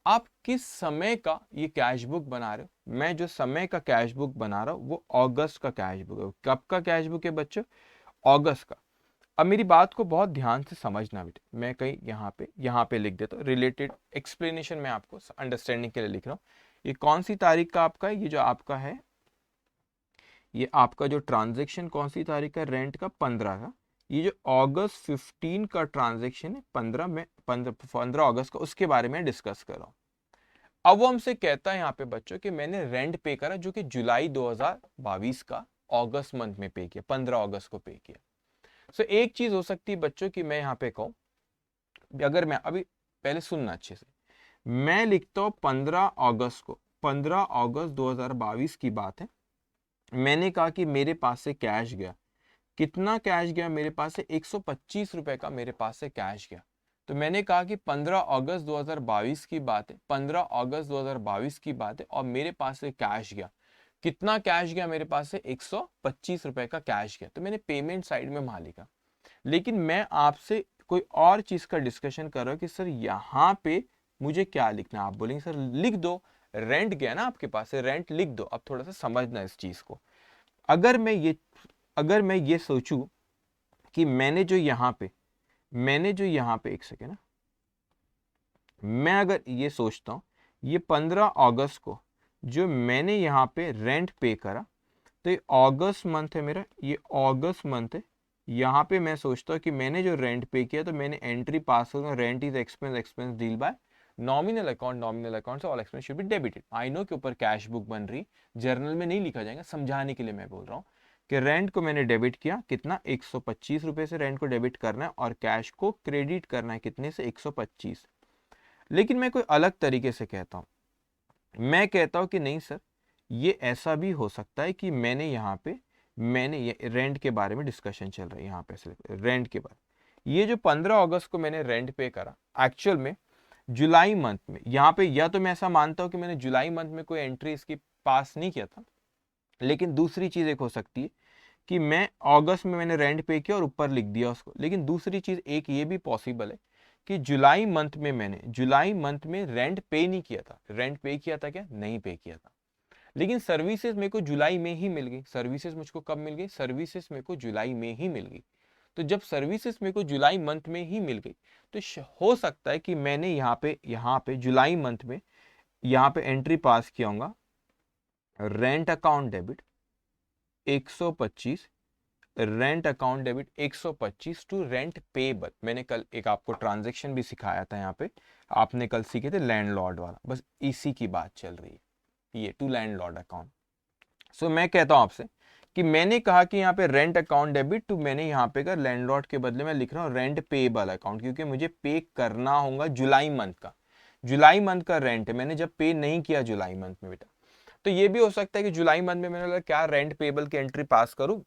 आप किस समय का ये कैश बुक बना रहे हो, मैं जो समय का कैश बुक बना रहा हूँ वो अगस्त का कैश बुक है। कब का कैश बुक है बच्चों, अगस्त का। अब मेरी बात को बहुत ध्यान से समझना बेटे, मैं कहीं यहाँ पे लिख देता हूँ, रिलेटेड एक्सप्लेनेशन में आपको अंडरस्टैंडिंग के लिए लिख रहा हूँ। ये कौन सी तारीख का आपका है, ये जो आपका है, ये आपका जो ट्रांजेक्शन कौन सी तारीख का, रेंट का 15 का, ये जो अगस्त 15 का ट्रांजेक्शन है, 15 में 15 अगस्त का, उसके बारे में डिस्कस कर रहा हूँ। अब वो हमसे कहता है यहाँ पे बच्चों कि मैंने रेंट पे करा जो कि जुलाई 2022 का अगस्त मंथ में पे किया, 15 अगस्त को पे किया। सो एक चीज हो सकती है बच्चों की मैं यहाँ पे कहूँ, अगर मैं अभी, पहले सुनना अच्छे से, मैं लिखता हूं 15 अगस्त को, 15 अगस्त 2022 की बात है। मैंने कहा कि मेरे पास से कैश गया, कितना कैश गया मेरे पास से, 125 रुपए का मेरे पास से कैश गया। तो मैंने कहा कि 15 अगस्त 2022 की बात है, 15 अगस्त 2022 की बात है, और मेरे पास से कैश गया, कितना कैश गया मेरे पास से, 125 रुपए का कैश गया। तो मैंने पेमेंट साइड में वहां लिखा। लेकिन मैं आपसे कोई और चीज का डिस्कशन कर रहा हूं कि सर यहाँ पे मुझे क्या लिखना है। आप बोलेंगे सर लिख दो, रेंट गया ना आपके पास से, रेंट लिख दो। अब थोड़ा सा समझना इस चीज को। अगर मैं ये सोचूं कि मैंने जो यहाँ पे एक सेकेंड ना, मैं अगर ये सोचता हूं ये 15 अगस्त को जो मैंने यहाँ पे रेंट पे करा, तो ये अगस्त मंथ है मेरा, ये अगस्त मंथ है। यहाँ पे मैं सोचता हूँ कि मैंने जो रेंट पे किया, तो मैंने एंट्री पास करूंगा, rent is expense, expense deal by nominal account से all expense should be debited. I know के ऊपर कैश बुक बन रही, जर्नल में नहीं लिखा जाएगा, समझाने के लिए मैं बोल रहा हूँ कि रेंट को मैंने डेबिट किया, कितना, 125 रुपए से रेंट को डेबिट करना है, और कैश को क्रेडिट करना है कितने से, 125। लेकिन मैं कोई अलग तरीके से कहता हूँ, मैं कहता हूँ कि नहीं सर, ये ऐसा भी हो सकता है कि मैंने ये रेंट के बारे में डिस्कशन चल रहा है यहाँ पे, रेंट के बारे, ये जो 15 अगस्त को मैंने रेंट पे करा, एक्चुअल में जुलाई मंथ में, यहाँ पे या तो मैं ऐसा मानता हूँ कि मैंने जुलाई मंथ में कोई एंट्री इसकी पास नहीं किया था। लेकिन दूसरी चीज एक हो सकती है कि मैं अगस्त में मैंने रेंट पे किया और ऊपर लिख दिया उसको। लेकिन दूसरी चीज एक ये भी पॉसिबल है कि जुलाई मंथ में रेंट पे नहीं किया था। रेंट पे किया था क्या, नहीं पे किया था। लेकिन सर्विसेज मेरे को जुलाई में ही मिल गई। सर्विसेज मुझको कब मिल गई, सर्विसेज मेरे को जुलाई में ही मिल गई। तो जब सर्विसेज मेरे को जुलाई मंथ में ही मिल गई, तो हो सकता है कि मैंने यहाँ पे जुलाई मंथ में यहाँ पे एंट्री पास किया होगा, rent account debit 125, rent account debit 125 to rent payable. मैंने कल एक आपको ट्रांजैक्शन भी सिखाया था यहाँ पे, आपने कल सीखे थे लैंडलॉर्ड वाला, बस इसी की बात चल रही है, ये टू लैंडलॉर्ड अकाउंट। सो मैं कहता हूं आपसे कि मैंने कहा कि यहाँ पे रेंट अकाउंट डेबिट टू, मैंने यहाँ पे कर लैंडलॉर्ड के बदले में लिख रहा हूँ रेंट पेबल अकाउंट, क्योंकि मुझे पे करना होगा जुलाई मंथ का। जुलाई मंथ का रेंट है, मैंने जब पे नहीं किया जुलाई मंथ में बेटा, तो ये भी हो सकता है कि जुलाई मंथ में मैंने क्या रेंट पेबल की एंट्री पास करूं।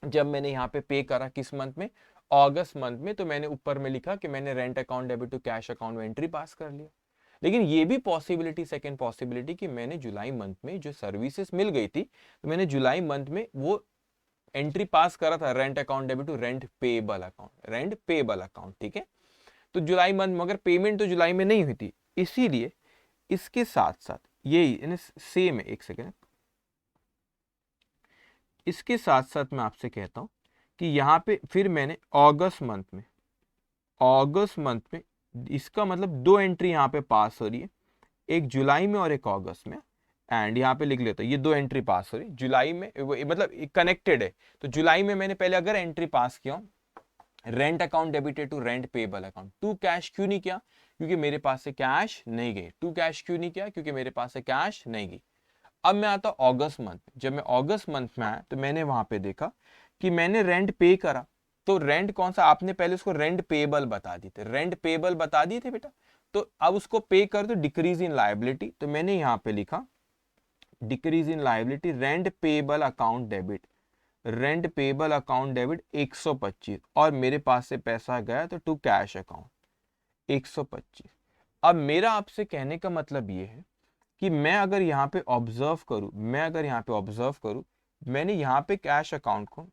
जब मैंने यहाँ पे करा किस मंथ में, अगस्त मंथ में, तो मैंने ऊपर में लिखा कि मैंने rent account debit to cash account में एंट्री पास कर लिया। लेकिन ये भी पॉसिबिलिटी, सेकंड पॉसिबिलिटी, कि मैंने जुलाई मंथ में जो सर्विसेज मिल गई थी, तो मैंने जुलाई मंथ में वो एंट्री पास करा था, rent account debit to rent payable account, rent payable account, ठीक है। तो जुलाई मंथ, मगर पेमेंट तो जुलाई में नहीं हुई थी, इसीलिए इसके साथ साथ ये सेम है, एक सेकेंड, इसके साथ साथ मैं आपसे कहता हूं कि यहाँ पे फिर मैंने अगस्त मंथ में इसका मतलब दो एंट्री यहाँ पे पास हो रही है, एक जुलाई में और एक अगस्त में। एंड यहाँ पे लिख लेता हूँ, ये दो एंट्री पास हो रही जुलाई में, मतलब कनेक्टेड है। तो जुलाई में मैंने पहले अगर एंट्री पास किया, rent account debited to rent payable account, to cash क्यों नहीं किया, क्योंकि मेरे पास से कैश नहीं गई। टू कैश क्यों नहीं किया, क्योंकि मेरे पास से कैश नहीं गई। अब मैं आता हूं अगस्त मंथ। जब मैं अगस्त मंथ में आया, तो मैंने वहां पे देखा कि मैंने रेंट पे करा। तो रेंट कौन सा, आपने पहले उसको रेंट पेबल बता दिए थे, रेंट पेबल बता दिए थे बेटा। तो अब उसको पे कर दो, डिक्रीज इन लायबिलिटी। तो मैंने यहाँ पे लिखा decrease in liability, rent payable account debit, rent payable account debit 125, और मेरे पास से पैसा गया तो टू कैश अकाउंट 125। अब मेरा आपसे कहने का मतलब ये है कि मैं अगर यहाँ पे ऑब्जर्व करूं, मैंने यहाँ पे कैश अकाउंट को,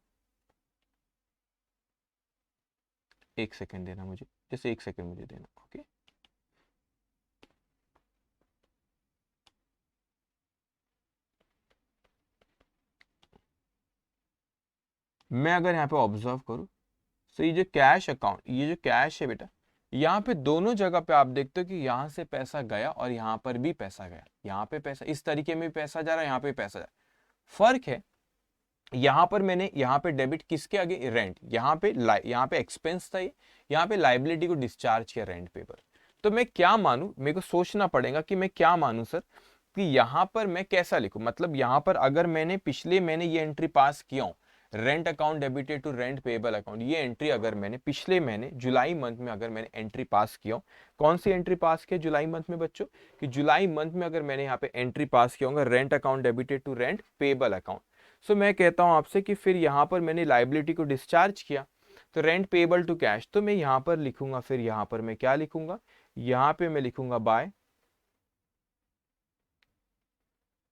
एक सेकेंड देना मुझे, जैसे एक सेकेंड मुझे देना, ओके। मैं अगर यहाँ पे ऑब्जर्व करूं, तो ये जो कैश अकाउंट, ये जो कैश है बेटा, यहाँ पे दोनों जगह पे आप देखते हो कि यहाँ से पैसा गया और यहाँ पर भी पैसा गया। यहाँ पे पैसा, इस तरीके में पैसा जा रहा है, यहाँ पे पैसा जा रहा है। फर्क है, यहाँ पर मैंने यहाँ पे डेबिट किसके आगे, रेंट, यहाँ पे एक्सपेंस था ये, यहाँ पे लाइबिलिटी को डिस्चार्ज किया रेंट पेपर। तो मैं क्या मानूं, मेरे को सोचना पड़ेगा कि मैं क्या मानूं सर, कि यहाँ पर मैं कैसा लिखूं। मतलब यहाँ पर अगर मैंने ये एंट्री पास किया हूं, rent account debited to rent payable account, ये एंट्री अगर मैंने पिछले महीने जुलाई मंथ में अगर मैंने एंट्री पास किया, कौन सी एंट्री पास किया जुलाई मंथ में बच्चों, कि जुलाई मंथ में अगर मैंने यहाँ पे एंट्री पास किया होगा rent account debited to rent payable account, so मैं कहता हूं आपसे कि फिर यहां पर मैंने लाइबिलिटी को डिस्चार्ज किया, तो रेंट पेएबल टू कैश, तो मैं यहां पर लिखूंगा, फिर यहां पर मैं क्या लिखूंगा, यहां पे मैं लिखूंगा बाय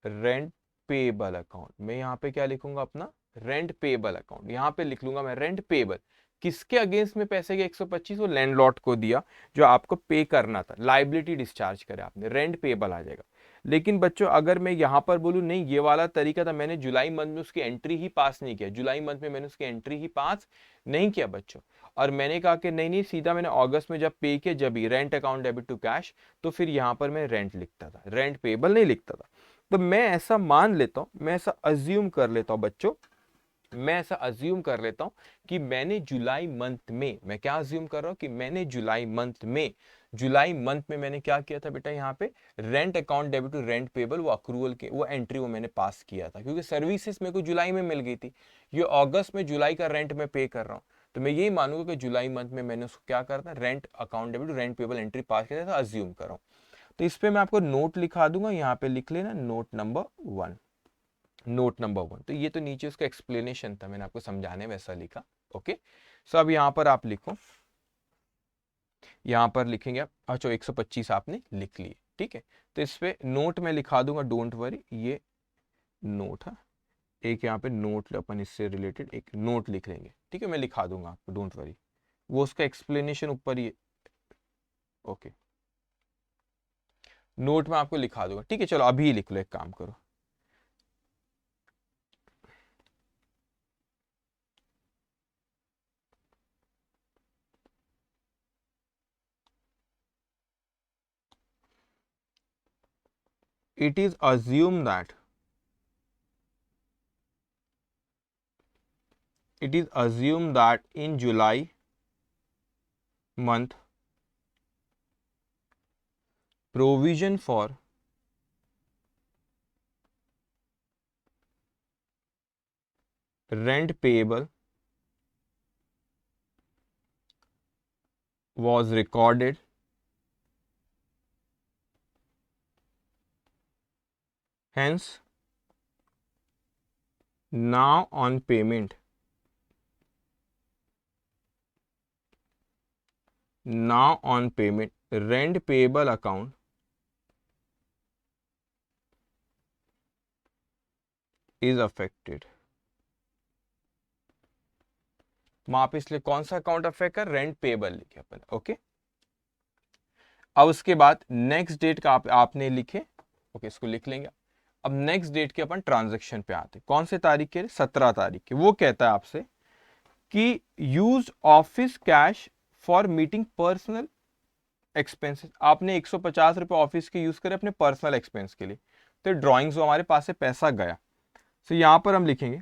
रेंट पेएबल अकाउंट, मैं यहां पे क्या लिखूंगा अपना रेंट पेएबल अकाउंट, यहां पे लिख लूंगा मैं रेंट पेएबल, किसके अगेंस्ट में पैसे के 125, वो लैंडलॉर्ड को दिया जो आपको पे करना था, लाइबिलिटी डिस्चार्ज करे आपने, रेंट पेएबल आ जाएगा। लेकिन बच्चों अगर मैं यहां पर बोलूं नहीं ये वाला तरीका था, मैंने जुलाई मंथ में उसकी एंट्री ही पास नहीं किया, जुलाई मंथ में मैंने उसकी एंट्री ही पास नहीं किया बच्चों, और मैंने कहा कि नहीं नहीं सीधा मैंने अगस्त में जब पे किया जब ही rent account debit to cash, तो फिर यहां पर मैं रेंट लिखता था, रेंट पेएबल नहीं लिखता था। तो मैं ऐसा मान लेता हूं, मैं ऐसा अज्यूम कर लेता हूं बच्चों, मैं ऐसा अज्यूम कर लेता हूं कि मैंने जुलाई मंथ में, मैं क्या अज्यूम कर रहा हूं कि मैंने जुलाई मंथ में मैंने क्या किया था बेटा, यहाँ पे rent account debit to rent payable, वो अक्रूवल के वो एंट्री वो मैंने पास किया था, क्योंकि सर्विसेज मेरे को जुलाई में मिल गई थी, ये अगस्त में जुलाई का रेंट में पे कर रहा हूँ, तो मैं यही मानूंगा कि जुलाई मंथ में मैंने उसको क्या करता, rent account debit to rent payable entry pass किया था, अज्यूम कर रहा हूँ। तो इस पे मैं आपको नोट लिखा दूंगा, यहाँ पे लिख लेना नोट नंबर 1, नोट नंबर 1, तो ये तो नीचे उसका एक्सप्लेनेशन था, मैंने आपको समझाने वैसा लिखा। ओके, सो अब यहाँ पर आप लिखो, यहाँ पर लिखेंगे आप, अच्छा 125 आपने लिख लिए, ठीक है, तो इस पे नोट में लिखा दूंगा, डोंट वरी, ये नोट है, एक यहाँ पे नोट अपन इससे रिलेटेड एक नोट लिख लेंगे, ठीक है, मैं लिखा दूंगा आपको, डोंट वरी, वो उसका एक्सप्लेनेशन ऊपर ही, ओके, नोट में आपको लिखा दूंगा, ठीक है, चलो अभी लिख लो, एक काम करो, it is assumed that in July month provision for rent payable was recorded, hence now on payment rent payable account is affected, वहां पे इसलिए कौन सा अकाउंट अफेक्ट कर, रेंट पेबल लिखे अपन, ओके। अब उसके बाद नेक्स्ट डेट का आपने लिखे, ओके, इसको लिख लेंगे। अब नेक्स्ट डेट के अपन ट्रांजैक्शन पे आते, कौन से तारीख के, 17 तारीख के, वो कहता है आपसे कि use office cash for meeting personal expenses, आपने 150 रुपए ऑफिस के यूज करे अपने पर्सनल एक्सपेंस के लिए, तो ड्रॉइंग्स हमारे पास से पैसा गया, तो यहां पर हम लिखेंगे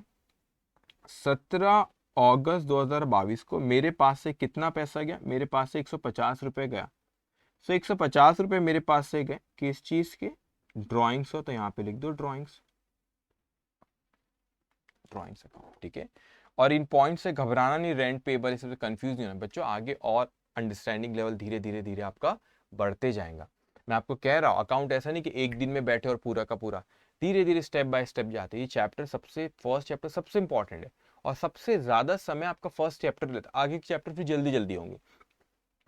17 अगस्त 2022 को मेरे पास से कितना पैसा गया, मेरे पास से 150 रुपए गया, सो 150 रुपए मेरे पास से गए किस चीज के, ड्रॉइंग्स हो, तो यहाँ पे लिख दो ड्रॉइंग्स अकाउंट, ठीक है। और इन पॉइंट से घबराना नहीं, रेंट पेबल इससे कंफ्यूज नहीं होना बच्चों, आगे और अंडरस्टैंडिंग लेवल धीरे धीरे धीरे आपका बढ़ते जाएगा, मैं आपको कह रहा हूँ अकाउंट ऐसा नहीं कि एक दिन में बैठे और पूरा का पूरा, धीरे धीरे स्टेप बाय स्टेप जाते, ये चैप्टर फर्स्ट चैप्टर सबसे इंपॉर्टेंट है, और सबसे ज्यादा समय आपका फर्स्ट चैप्टर लेता है, आगे के चैप्टर फिर जल्दी जल्दी होंगे,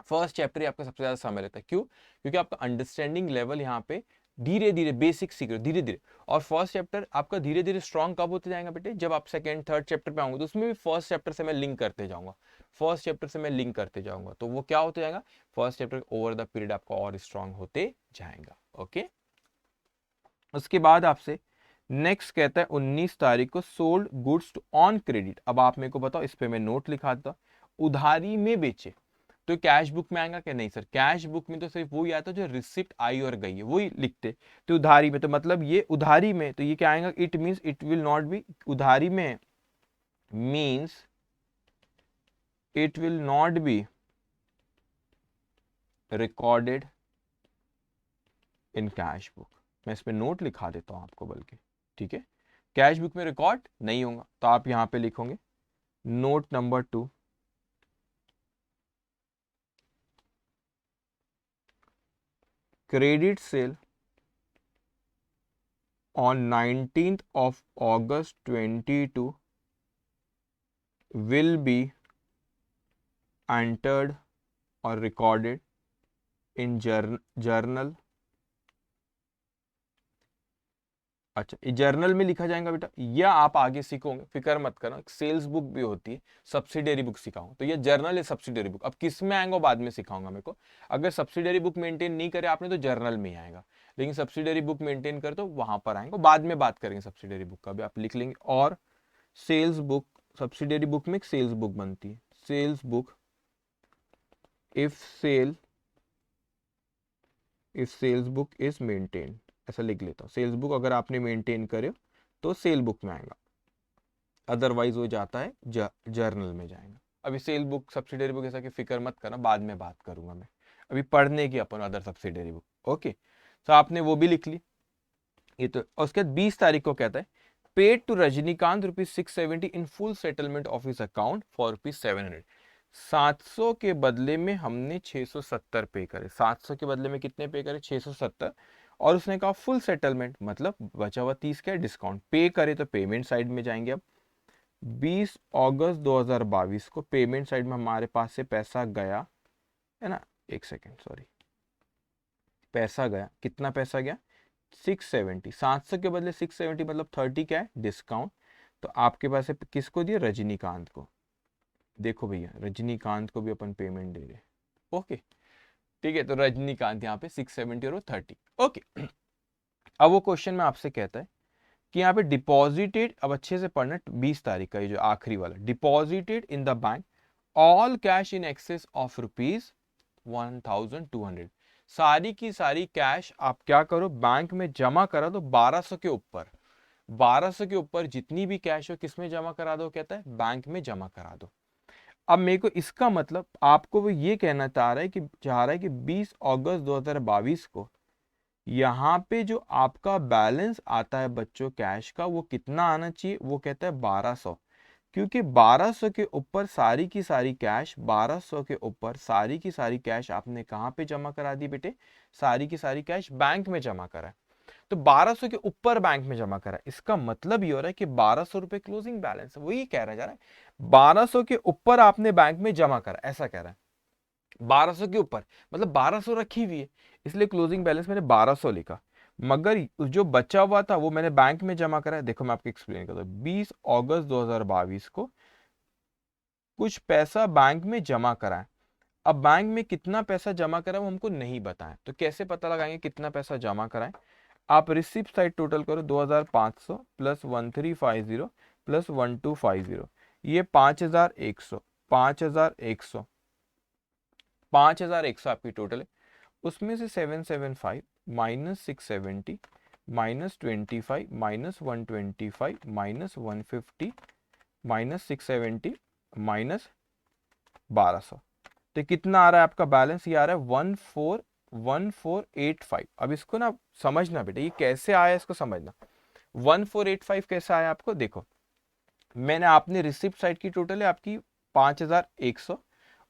फर्स्ट चैप्टर ही आपका सबसे ज्यादा समय लेता है, क्यों, क्योंकि आपका अंडरस्टैंडिंग लेवल यहाँ पे धीरे धीरे बेसिक सीख रहे हो धीरे धीरे, और फर्स्ट चैप्टर आपका धीरे धीरे स्ट्रॉन्ग कब होते जाएगा बेटे, जब आप सेकंड थर्ड चैप्टर पे आऊंगे तो उसमें भी फर्स्ट चैप्टर से मैं लिंक करते जाऊंगा, तो वो क्या होते जाएगा, first chapter over the period आपका और स्ट्रॉन्ग होते जाएगा, ओके। उसके बाद आपसे नेक्स्ट कहता है 19 तारीख को sold goods to on credit, अब आप मेरे को बताओ, इस पे मैं नोट लिखा था, उधारी में बेचे, तो कैश बुक में आएगा क्या, नहीं सर, कैश बुक में तो सिर्फ वही आता जो रिसिप्ट आई और गई है वही लिखते, तो उधारी में, तो मतलब ये उधारी में, तो ये क्या आएगा, it means it will not be, उधारी में means it will not be recorded in cash book, मैं इसमें नोट लिखा देता हूं आपको बल्कि, ठीक है, कैश बुक में रिकॉर्ड नहीं होगा, तो आप यहां पे लिखोगे note number 2, credit sale on 19th of August 22 will be entered or recorded in journal। अच्छा, ये जर्नल में लिखा जाएगा बेटा, या आप आगे सीखोगे, फिक्र मत करना, सेल्स बुक भी होती है, सब्सिडरी बुक सिखाऊंगा, तो ये जर्नल है सब्सिडरी बुक। अब किस में आएंगे बाद में सिखाऊंगा मेरे को। अगर सब्सिडरी बुक मेंटेन नहीं करे आपने तो जर्नल में ही आएगा, लेकिन सब्सिडरी बुक मेंटेन कर तो वहां पर आएंगे, बाद में बात करेंगे सब्सिडरी बुक का भी, आप लिख लेंगे। और सेल्स बुक, सब्सिडरी बुक में एक सेल्स बुक बनती है, sales book if sales book is maintain, ऐसा लिख लेता हूँ। सेल्स बुक अगर आपने मेंटेन करे तो सेल बुक में आएगा, अदरवाइज वो जाता है जर्नल में जाएगा। अभी सेल बुक सब्सिडरी बुक ऐसा कि फिक्र मत करना, बाद में बात करूंगा मैं, अभी पढ़ने की अपन अदर सब्सिडरी बुक। ओके, तो आपने वो भी लिख ली ये तो। उसके बाद 20 तारीख को कहता है paid to Rajinikanth ₹670 in full settlement of his account for ₹700। 700 के बदले में हमने 670 पे करे, 700 के बदले में कितने पे करे, 670। और उसने कहा फुल सेटलमेंट मतलब बचा हुआ 30 का डिस्काउंट पे करे, तो पेमेंट साइड में जाएंगे। अब 20 अगस्त 2022 को पेमेंट साइड में हमारे पास से पैसा गया है ना, एक सेकेंड सॉरी, पैसा गया, कितना पैसा गया 670, 700 के बदले 670 मतलब 30 क्या है डिस्काउंट। तो आपके पास है किसको दिया, रजनीकांत को। देखो भैया रजनीकांत को भी अपन पेमेंट दे रहे, ओके ठीक है। तो रजनीकांत यहाँ पे 670 और 30, ओके। अब वो क्वेश्चन में आपसे कहता है कि यहाँ पे डिपॉजिटेड, अब अच्छे से पढ़ना, 20 तारीख का ये जो आखिरी वाला, deposited in the bank all cash in excess of ₹1200। सारी की सारी कैश आप क्या करो बैंक में जमा करा दो 1200 के ऊपर, 1200 के ऊपर जितनी भी कैश हो किस में जमा करा दो, कहता है बैंक में जमा करा दो। अब मेरे को इसका मतलब आपको वो ये कहना चाह रहा है कि 20 अगस्त 2022 को यहाँ पे जो आपका बैलेंस आता है बच्चों कैश का वो कितना आना चाहिए, वो कहता है 1200। क्योंकि 1200 के ऊपर सारी की सारी कैश, 1200 के ऊपर सारी की सारी कैश आपने कहाँ पे जमा करा दी बेटे, सारी की सारी कैश बैंक में जमा करा है। तो 1200 के ऊपर बैंक में जमा करा, इसका मतलब ये हो रहा है कि 1200 रुपए क्लोजिंग बैलेंस है, वही कह रहा जा रहा है 1200 के ऊपर आपने बैंक में जमा करा, ऐसा कह रहा है। 1200 के ऊपर मतलब 1200 रखी हुई है, इसलिए क्लोजिंग बैलेंस मैंने 1200 लिखा, मगर जो बचा हुआ था वो मैंने बैंक में जमा करा है। देखो मैं आपको एक्सप्लेन करता हूँ, 20 अगस्त 2022 को कुछ पैसा बैंक में जमा करा है। अब बैंक में कितना पैसा जमा करा वो हमको नहीं बताया, तो कैसे पता लगाएंगे कितना पैसा जमा कराए। आप रिसिप्ट साइड टोटल करो, 2500 प्लस 1350 प्लस 1250, ये 5100, 5100, 5100 आपकी टोटल है। उसमें से 775 minus 670 minus 25 minus 125 minus 150 minus 670 minus 1200, तो कितना आ रहा है आपका बैलेंस, ये आ रहा है 1485। अब इसको ना समझना बेटा, ये कैसे आया इसको समझना। 1485 कैसे आया आपको, देखो मैंने, आपने रिसिप्ट साइड की टोटल है आपकी 5100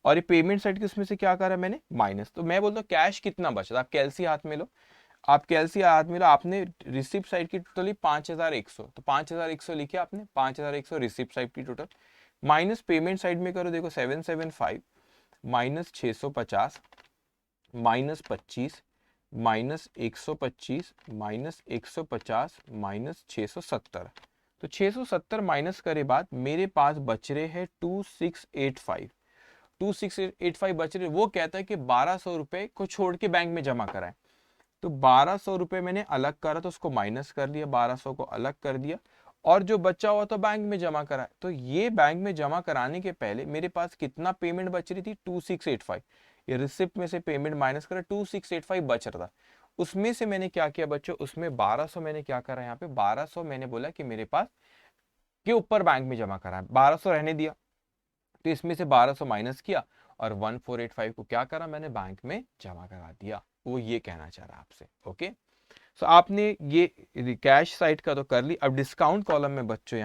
और ये पेमेंट साइड की उसमें से क्या करा मैंने माइनस, तो मैं बोलता हूँ कैश कितना बचा, आप कैलसी हाथ में लो, आप कैलसी हाथ में लो, आपने रिसिप्ट साइड की टोटली 5100, तो 5100 लिखे आपने, 5100 रिसिप्ट साइड की टोटल माइनस पेमेंट साइड में करो, देखो 775 minus 650 minus 25 minus 125 minus 150 minus 670, तो 670 माइनस करे बाद मेरे पास बच रहे हैं 2685, 2685 बच रहे। वो कहता है कि 1200 रुपए को छोड़ के बैंक में जमा कराए, तो 1200 रुपए मैंने अलग करा तो उसको माइनस कर दिया, 1200 को अलग कर दिया, और जो बचा हुआ तो बैंक में जमा करा। तो ये बैंक में जमा कराने के पहले मेरे पास कितना पेमेंट बच रही थी 2685, ये रिसिप्ट में से पेमेंट माइनस करा 2685 बच रहा था, उसमें से मैंने क्या किया बच्चों, उसमें 1200 मैंने क्या करा, यहाँ पे 1200 मैंने बोला कि मेरे पास के ऊपर बैंक में जमा करा है, 1200 रहने दिया, तो इसमें से 1200 माइनस किया और 1485 को क्या करा मैंने बैंक में जमा करा दिया। वो ये कहना चाह रहा है आपसे। ओके, सो आपने ये कैश साइड का तो कर ली। अब डिस्काउंट कॉलम में बच्चों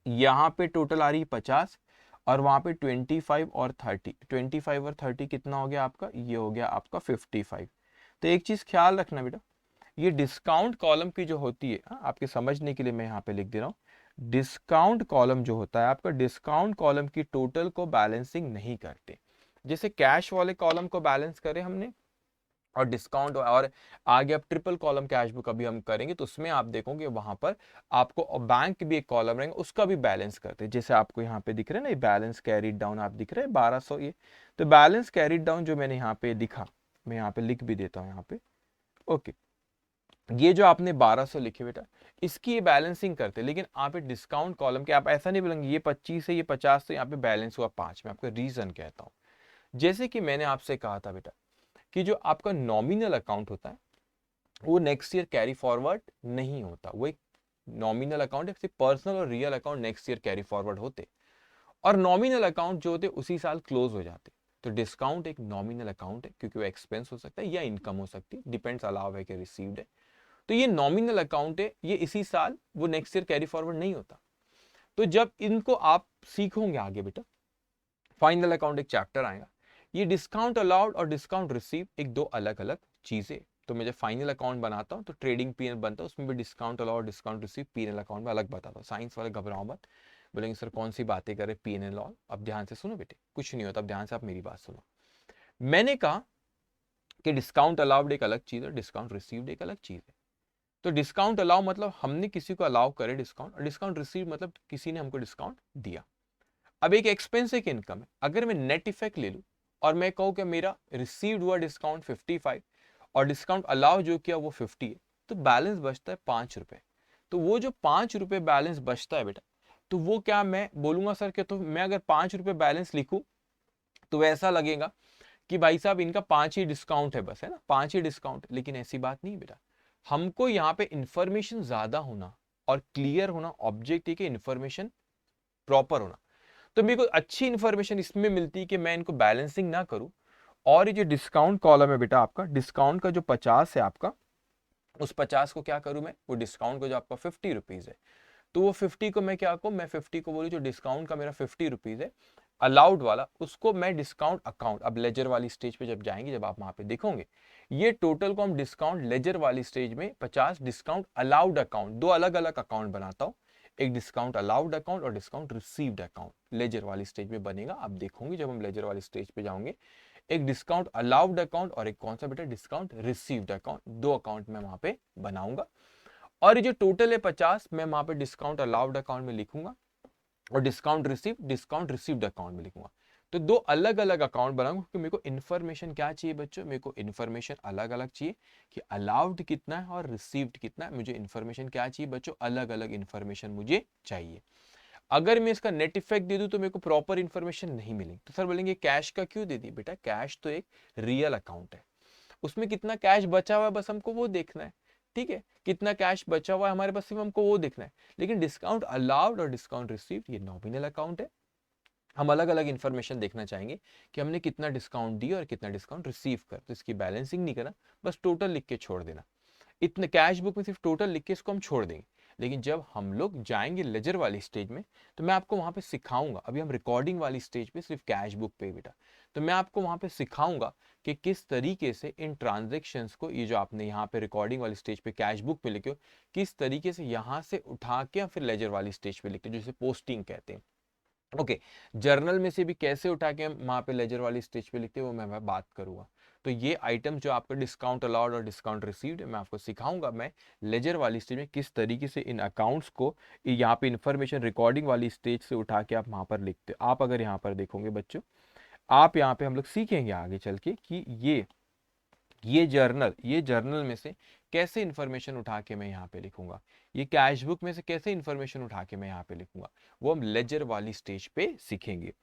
यहाँ पे टोटल आ रही 50 और वहां पे 25 और 30, 25 और 30 कितना हो गया आपका, ये हो गया आपका 55। तो एक चीज ख्याल रखना बेटा, ये डिस्काउंट कॉलम की जो होती है, आपके समझने के लिए मैं यहाँ पे लिख दे रहा हूँ, डिस्काउंट कॉलम जो होता है आपका, डिस्काउंट कॉलम की टोटल को बैलेंसिंग नहीं करते। जैसे कैश वाले कॉलम को बैलेंस करे हमने और डिस्काउंट, और आगे अब ट्रिपल कॉलम कैश बुक अभी हम करेंगे तो उसमें आप देखोगे वहां पर आपको बैंक भी एक कॉलम रहेगा, उसका भी बैलेंस करते हैं। जैसे आपको यहाँ पे दिख रहे हैं ना, ये बैलेंस कैरिड डाउन आप दिख रहे हैं 1200 ये, तो बैलेंस कैरिड डाउन जो मैंने यहाँ पे लिखा, मैं यहाँ पे लिख भी देता हूँ यहाँ पे। ओके, ये जो आपने 1200 लिखे बेटा, इसकी ये बैलेंसिंग करते हैं। लेकिन आप डिस्काउंट कॉलम के आप ऐसा नहीं बोलेंगे ये 25 है ये 50, तो यहाँ पे बैलेंस हुआ 5। मैं आपको रीजन कहता हूँ। जैसे कि मैंने आपसे कहा था बेटा कि जो आपका नॉमिनल अकाउंट होता है वो नेक्स्ट ईयर कैरी फॉरवर्ड नहीं होता, वो एक नॉमिनल अकाउंट है, सिर्फ पर्सनल और real account next year carry forward होते, और नॉमिनल अकाउंट जो होते उसी साल क्लोज हो जाते। तो डिस्काउंट एक नॉमिनल अकाउंट है क्योंकि वो एक्सपेंस हो सकता है या इनकम हो सकती है, डिपेंड्स अलाउ है कि रिसीव्ड है। तो ये नॉमिनल अकाउंट है, ये इसी साल वो नेक्स्ट ईयर कैरी फॉरवर्ड नहीं होता। तो जब इनको आप सीखोगे आगे बेटा, फाइनल अकाउंट एक चैप्टर आएगा, ये डिस्काउंट अलाउड और डिस्काउंट रिसीव एक दो अलग अलग चीजें। तो मैं जब फाइनल अकाउंट बनाता हूँ तो ट्रेडिंग पीएनएल बनता है, उसमें भी discount allowed discount receive PNL account में अलग बताता हूँ। साइंस वाले घबराओ मत, बोलेंगे सर कौन सी बातें करे पीएनएल ऑल। अब ध्यान से सुनो बेटे, कुछ नहीं होता, अब ध्यान से आप मेरी बात सुनो। मैंने कहा कि डिस्काउंट अलाउड एक अलग चीज है, डिस्काउंट रिसीव्ड एक अलग चीज है। तो डिस्काउंट अलाउ मतलब हमने किसी को अलाउ करे डिस्काउंट, और डिस्काउंट रिसीव मतलब किसी ने हमको डिस्काउंट दिया। अब एक एक्सपेंस एक इनकम है, अगर मैं नेट इफेक्ट ले लूं और मैं कहूं कि मेरा रिसीव्ड हुआ डिस्काउंट 55 और डिस्काउंट अलाउ जो किया वो 50 है, तो बैलेंस बचता है 5 रुपए। तो वो जो 5 रुपए बैलेंस बचता है बेटा, तो वो क्या मैं बोलूंगा सर कि, तो मैं अगर 5 रुपए बैलेंस लिखूं तो ऐसा लगेगा कि भाई साहब इनका 5 ही डिस्काउंट है, बस है ना, 5 ही डिस्काउंट। लेकिन ऐसी बात नहीं बेटा, हमको यहाँ पे इंफॉर्मेशन ज्यादा होना और क्लियर होना, ऑब्जेक्ट है कि इंफॉर्मेशन प्रॉपर होना। तो मेरे को अच्छी इंफॉर्मेशन इसमें मिलती है कि मैं इनको बैलेंसिंग ना करूं। और ये जो डिस्काउंट कॉलम है बेटा आपका, डिस्काउंट का जो 50 है आपका, उस 50 को क्या करूं मैं, वो डिस्काउंट को जो आपका 50 रुपीज है, तो वो 50 को मैं क्या कहूं, मैं 50 को बोलूं जो डिस्काउंट का मेरा 50 रुपीज है अलाउड वाला, उसको मैं डिस्काउंट अकाउंट, अब लेजर वाली स्टेज पे जब जाएंगे, जब आप वहां पे देखोगे, ये टोटल को हम डिस्काउंट लेजर वाली स्टेज में 50 डिस्काउंट अलाउड अकाउंट, दो अलग अलग अकाउंट बनाता हूं, एक डिस्काउंट अलाउड अकाउंट और डिस्काउंट रिसीव्ड अकाउंट लेजर वाली स्टेज में बनेगा। आप देखोगे जब हम लेजर वाली स्टेज पे जाओगे, एक डिस्काउंट अलाउड अकाउंट और एक कौन सा बेटा, डिस्काउंट रिसीव्ड अकाउंट, दो अकाउंट मैं वहां पे बनाऊंगा। और ये जो टोटल है 50, मैं वहां पे डिस्काउंट अलाउड अकाउंट में लिखूंगा और डिस्काउंट रिसीव्ड अकाउंट में लिखूंगा। तो दो अलग अलग अकाउंट बनाऊंगा क्योंकि मेरे को इन्फॉर्मेशन क्या चाहिए बच्चों, मेरे को इन्फॉर्मेशन अलग अलग चाहिए कि अलाउड कितना है और रिसीव्ड कितना है। मुझे इन्फॉर्मेशन क्या चाहिए बच्चों, अलग अलग इन्फॉर्मेशन मुझे चाहिए। अगर मैं इसका नेट इफेक्ट दे दूं तो मेरे को प्रॉपर इन्फॉर्मेशन नहीं मिलेगी। तो सर बोलेंगे कैश का क्यों दे दी, बेटा कैश तो एक रियल अकाउंट है, उसमें कितना कैश बचा हुआ है बस हमको वो देखना है। ठीक है, कितना कैश बचा हुआ है हमारे पास, सिर्फ हमको वो देखना है। लेकिन डिस्काउंट अलाउड और डिस्काउंट रिसीव्ड ये नॉमिनल अकाउंट है, हम अलग अलग इंफॉर्मेशन देखना चाहेंगे कि हमने कितना डिस्काउंट दिया और कितना डिस्काउंट रिसीव कर। तो इसकी बैलेंसिंग नहीं करना, बस टोटल लिख के छोड़ देना। इतने कैश बुक में सिर्फ टोटल लिख के इसको हम छोड़ देंगे। लेकिन जब हम लोग जाएंगे लेजर वाली स्टेज में, तो मैं आपको वहां पे सिखाऊंगा, अभी हम रिकॉर्डिंग वाली स्टेज पे सिर्फ कैश बुक पे बेटा, तो मैं आपको वहां पे सिखाऊंगा कि किस तरीके से इन ट्रांजेक्शन्स को, ये जो आपने यहाँ पे रिकॉर्डिंग वाली स्टेज पे कैश बुक पे लिखे हो, किस तरीके से यहाँ से उठा के फिर लेजर वाली स्टेज पे लिखते हो, जिसे पोस्टिंग कहते हैं। ओके, जर्नल में से भी कैसे उठा के हम वहां पे लेजर वाली स्टेज पे लिखते हैं वो मैं बात करूंगा। तो ये आइटम जो आपका डिस्काउंट अलाउड और डिस्काउंट रिसीव्ड है, मैं आपको सिखाऊंगा मैं लेजर वाली स्टेज में किस तरीके से इन अकाउंट्स को यहाँ पे इंफॉर्मेशन रिकॉर्डिंग वाली स्टेज से उठा के आप वहां पर लिखते हो। आप अगर यहाँ पर देखोगे बच्चों, आप यहाँ पे हम लोग सीखेंगे आगे चल के कि ये जर्नल में से कैसे इंफॉर्मेशन उठा के मैं यहाँ पे लिखूंगा, ये कैश बुक में से कैसे इंफॉर्मेशन उठा के मैं यहाँ पे लिखूंगा, वो हम लेजर वाली स्टेज पे सीखेंगे।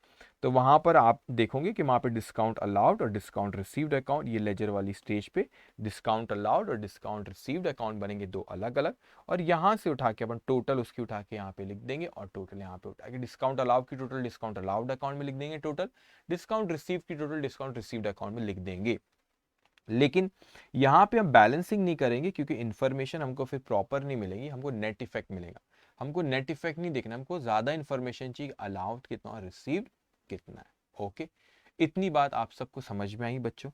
तो वहां पर आप देखोगे कि वहां पे डिस्काउंट अलाउड और डिस्काउंट रिसीव्ड अकाउंट, ये लेजर वाली स्टेज पे डिस्काउंट अलाउड और डिस्काउंट रिसीव्ड अकाउंट बनेंगे दो अलग अलग, और यहां से उठा के अपन टोटल उसकी उठा के यहाँ पे लिख देंगे, और टोटल यहाँ पे उठा के डिस्काउंट अलाउड की टोटल डिस्काउंट अलाउड अकाउंट में लिख देंगे, टोटल डिस्काउंट रिसीव की टोटल डिस्काउंट रिसीव्ड अकाउंट में लिख देंगे। लेकिन यहाँ पे हम बैलेंसिंग नहीं करेंगे क्योंकि इन्फॉर्मेशन हमको फिर प्रॉपर नहीं मिलेगी, हमको नेट इफेक्ट मिलेगा। हमको नेट इफेक्ट नहीं देखना, हमको ज़्यादा इन्फॉर्मेशन चाहिए, अलाउड कितना और रिसीव्ड कितना है। ओके, इतनी बात आप सबको समझ में आई बच्चों?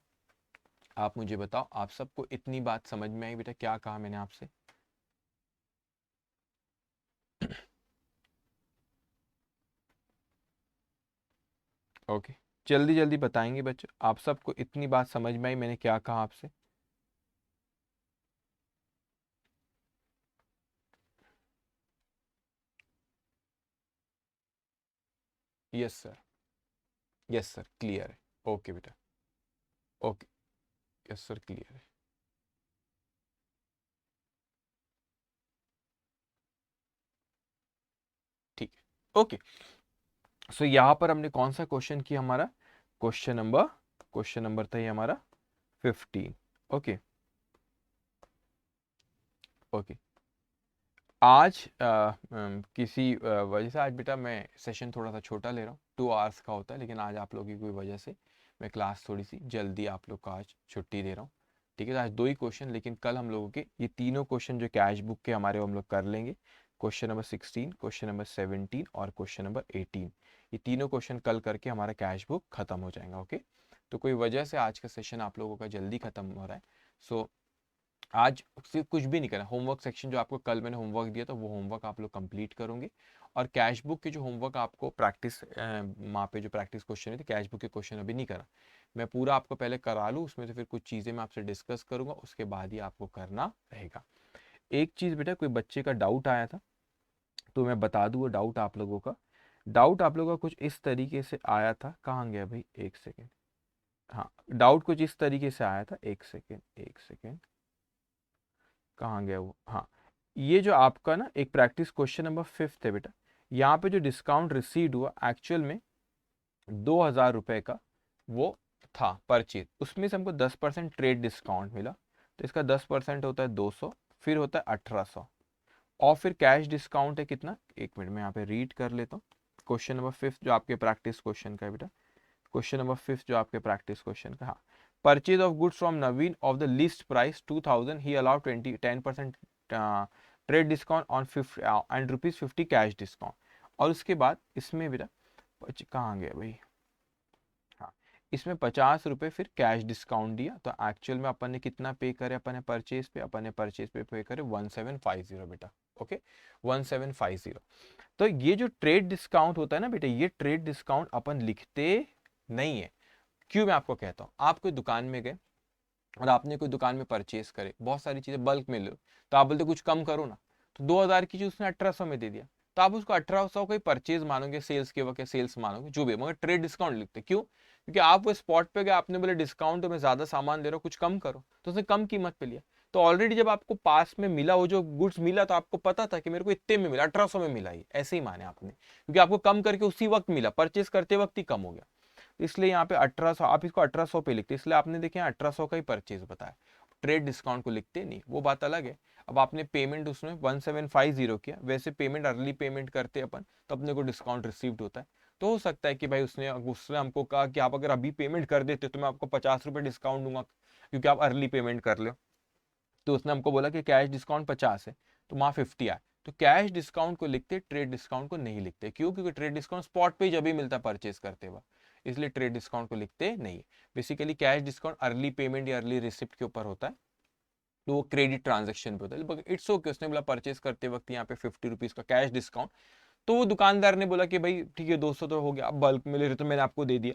आप मुझे बताओ, आप सबको इतनी बात समझ में आई बेटा? क्या कहा मैंने आपसे? ओके, जल्दी जल्दी बताएंगे बच्चों, आप सबको इतनी बात समझ में आई मैंने क्या कहा आपसे? Yes sir, yes sir, clear है। ओके बेटा, ओके, यस सर, क्लियर है। ठीक है, ओके। सो यहाँ पर हमने कौन सा क्वेश्चन किया? हमारा क्वेश्चन नंबर था ये हमारा 15। Okay, okay. आज किसी वजह से आज बेटा मैं सेशन थोड़ा सा छोटा ले रहा हूँ, 2 आवर्स का होता है, लेकिन आज आप लोगों की कोई वजह से मैं क्लास थोड़ी सी जल्दी आप लोग को आज छुट्टी दे रहा हूँ। ठीक है, तो आज 2 ही क्वेश्चन, लेकिन कल हम लोगों के ये तीनों क्वेश्चन जो कैश बुक के हमारे हम लोग कर लेंगे। क्वेश्चन नंबर 16, क्वेश्चन नंबर 17 और क्वेश्चन नंबर 18, ये तीनों क्वेश्चन कल करके हमारा कैश बुक खत्म हो जाएगा। ओके, तो कोई वजह से आज का सेशन आप लोगों का जल्दी खत्म हो रहा है। सो आज सिर्फ कुछ भी नहीं करना, होमवर्क सेक्शन जो आपको कल मैंने होमवर्क दिया था वो होमवर्क आप लोग कंप्लीट करोगे, और कैश बुक के जो होमवर्क आपको प्रैक्टिस वहाँ पे जो प्रैक्टिस क्वेश्चन थे कैश बुक के क्वेश्चन अभी नहीं करा, मैं पूरा आपको पहले करा लूँ, उसमें से फिर कुछ चीज़ें मैं आपसे डिस्कस करूँगा, उसके बाद ही आपको करना रहेगा। एक चीज़ बेटा, कोई बच्चे का डाउट आया था तो मैं बता दूँ वो डाउट आप लोगों का। डाउट आप लोगों का कुछ इस तरीके से आया था, कहाँ गया भाई, एक सेकेंड। हाँ, डाउट कुछ इस तरीके से आया था, एक सेकेंड, एक सेकेंड, कहाँ गया वो, हाँ। ये जो आपका ना एक प्रैक्टिस क्वेश्चन नंबर 5 है बेटा, यहाँ पे जो डिस्काउंट रिसीव्ड हुआ एक्चुअल में 2,000 रुपये का वो था परचेज, उसमें से हमको 10% ट्रेड डिस्काउंट मिला, तो इसका 10% होता है 200, फिर होता है 1,800, और फिर कैश डिस्काउंट है कितना, एक मिनट में यहाँ पे रीड कर लेता हूँ। क्वेश्चन नंबर 5 जो आपके प्रैक्टिस क्वेश्चन का है बेटा, क्वेश्चन नंबर 5 जो आपके प्रैक्टिस क्वेश्चन का, हाँ। Purchase of goods from Naveen of the list price 2,000, he allow 10% trade discount on 50 and ₹50 cash discount, और उसके बाद इसमें बेटा कहाँ गया भाई, हाँ, इसमें 50 रुपये फिर कैश डिस्काउंट दिया, तो एक्चुअल में अपन ने कितना पे करे, अपन ने परचेज पे, अपन ने परचेज पे करे 1750 बेटा। ओके, 1750। तो ये जो ट्रेड डिस्काउंट होता है ना बेटा, ये ट्रेड डिस्काउंट अपन लिखते नहीं है। क्यों, मैं आपको कहता हूँ, आप कोई दुकान में गए और आपने कोई दुकान में परचेज करे, बहुत सारी चीजें बल्क में लो, तो आप बोलते कुछ कम करो ना, तो 2,000 की चीज उसने 1,800 में दे दिया, तो आप उसको 1,800 का ही परचेज मानोगे, सेल्स के वक्त सेल्स मानोगे जो भी, मगर ट्रेड डिस्काउंट लिखते क्यों? क्योंकि आप वो स्पॉट पे गए, आपने बोले डिस्काउंट में ज्यादा सामान दे रहा हूँ, कुछ कम करो, तो उसने कम कीमत पे लिया। तो ऑलरेडी जब आपको पास में मिला वो जो गुड्स मिला, तो आपको पता था कि मेरे को इतने में मिला, 1,800 में मिला, ही ऐसे ही माने आपने, क्योंकि आपको कम करके उसी वक्त मिला, परचेज करते वक्त ही कम हो गया, इसलिए यहाँ पे 1,800, आप इसको 1,800 पे लिखते, इसलिए आपने देखे 1,800 का ही परचेज बताया, ट्रेड डिस्काउंट को लिखते नहीं, वो बात अलग है। अब आपने पेमेंट उसमें 1750 किया, वैसे पेमेंट अर्ली पेमेंट करते अपन तो अपने को डिस्काउंट रिसीव्ड होता है, तो हो सकता है कि भाई उसने उसने हमको कहा कि आप अगर अभी पेमेंट कर देते तो मैं आपको 50 रुपये डिस्काउंट दूंगा क्योंकि आप अर्ली पेमेंट कर लो, तो उसने हमको बोला कि कैश डिस्काउंट 50 है, तो वहाँ 50 आए, तो कैश डिस्काउंट को लिखते, ट्रेड डिस्काउंट को नहीं लिखते, क्यों? क्योंकि ट्रेड डिस्काउंट स्पॉट पे जब भी मिलता है परचेज करते वक्त, इसलिए ट्रेड डिस्काउंट को लिखते नहीं। Basically cash discount early payment या अर्ली रिसिप्ट के ऊपर होता है, तो वो क्रेडिट ट्रांजेक्शन पे होता है। इट्स ओके, उसने बोला परचेज करते वक्त यहाँ पे 50 रुपीज का कैश डिस्काउंट, तो वो दुकानदार ने बोला कि भाई ठीक है 200 तो हो गया, अब बल्क में ले रहे तो मैंने आपको दे दिया,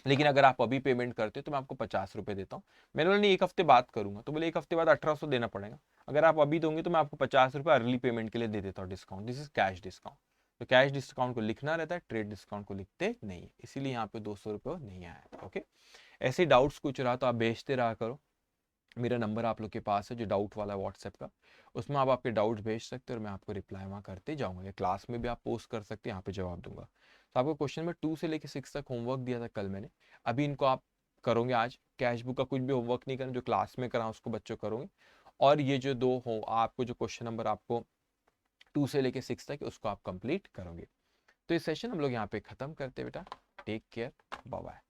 लेकिन अगर आप अभी पेमेंट करते हो तो मैं आपको 50 रुपये देता हूँ। मैंने बोला नहीं, एक हफ्ते बात करूंगा, तो बोले एक हफ्ते बाद 1,800 देना पड़ेगा, अगर आप अभी दोगे तो मैं आपको 50 रुपये अर्ली पेमेंट के लिए दे देता हूँ discount, this is cash discount. तो कैश डिस्काउंट को लिखना रहता है, ट्रेड डिस्काउंट को लिखते नहीं, इसीलिए यहाँ पे 200 रुपये नहीं आया। ओके, ऐसे डाउट्स कुछ रहा तो आप भेजते रहा करो, मेरा नंबर आप लोग के पास है जो डाउट वाला है व्हाट्सएप का, उसमें आप आपके डाउट्स भेज सकते हो और मैं आपको रिप्लाई वहाँ करते जाऊँगा, या क्लास में भी आप पोस्ट कर सकते हैं, यहाँ पे जवाब दूंगा। तो आपको क्वेश्चन में 2 से लेकर 6 तक होमवर्क दिया था कल मैंने, अभी इनको आप करोगे आज, कैश बुक का कुछ भी होमवर्क नहीं करना, जो क्लास में करा उसको बच्चों करोगे, और ये जो 2 हो आपको जो क्वेश्चन नंबर आपको 2 से लेकर 6 तक उसको आप कंप्लीट करोगे। तो ये सेशन हम लोग यहाँ पे खत्म करते बेटा, टेक केयर, बाय बाय।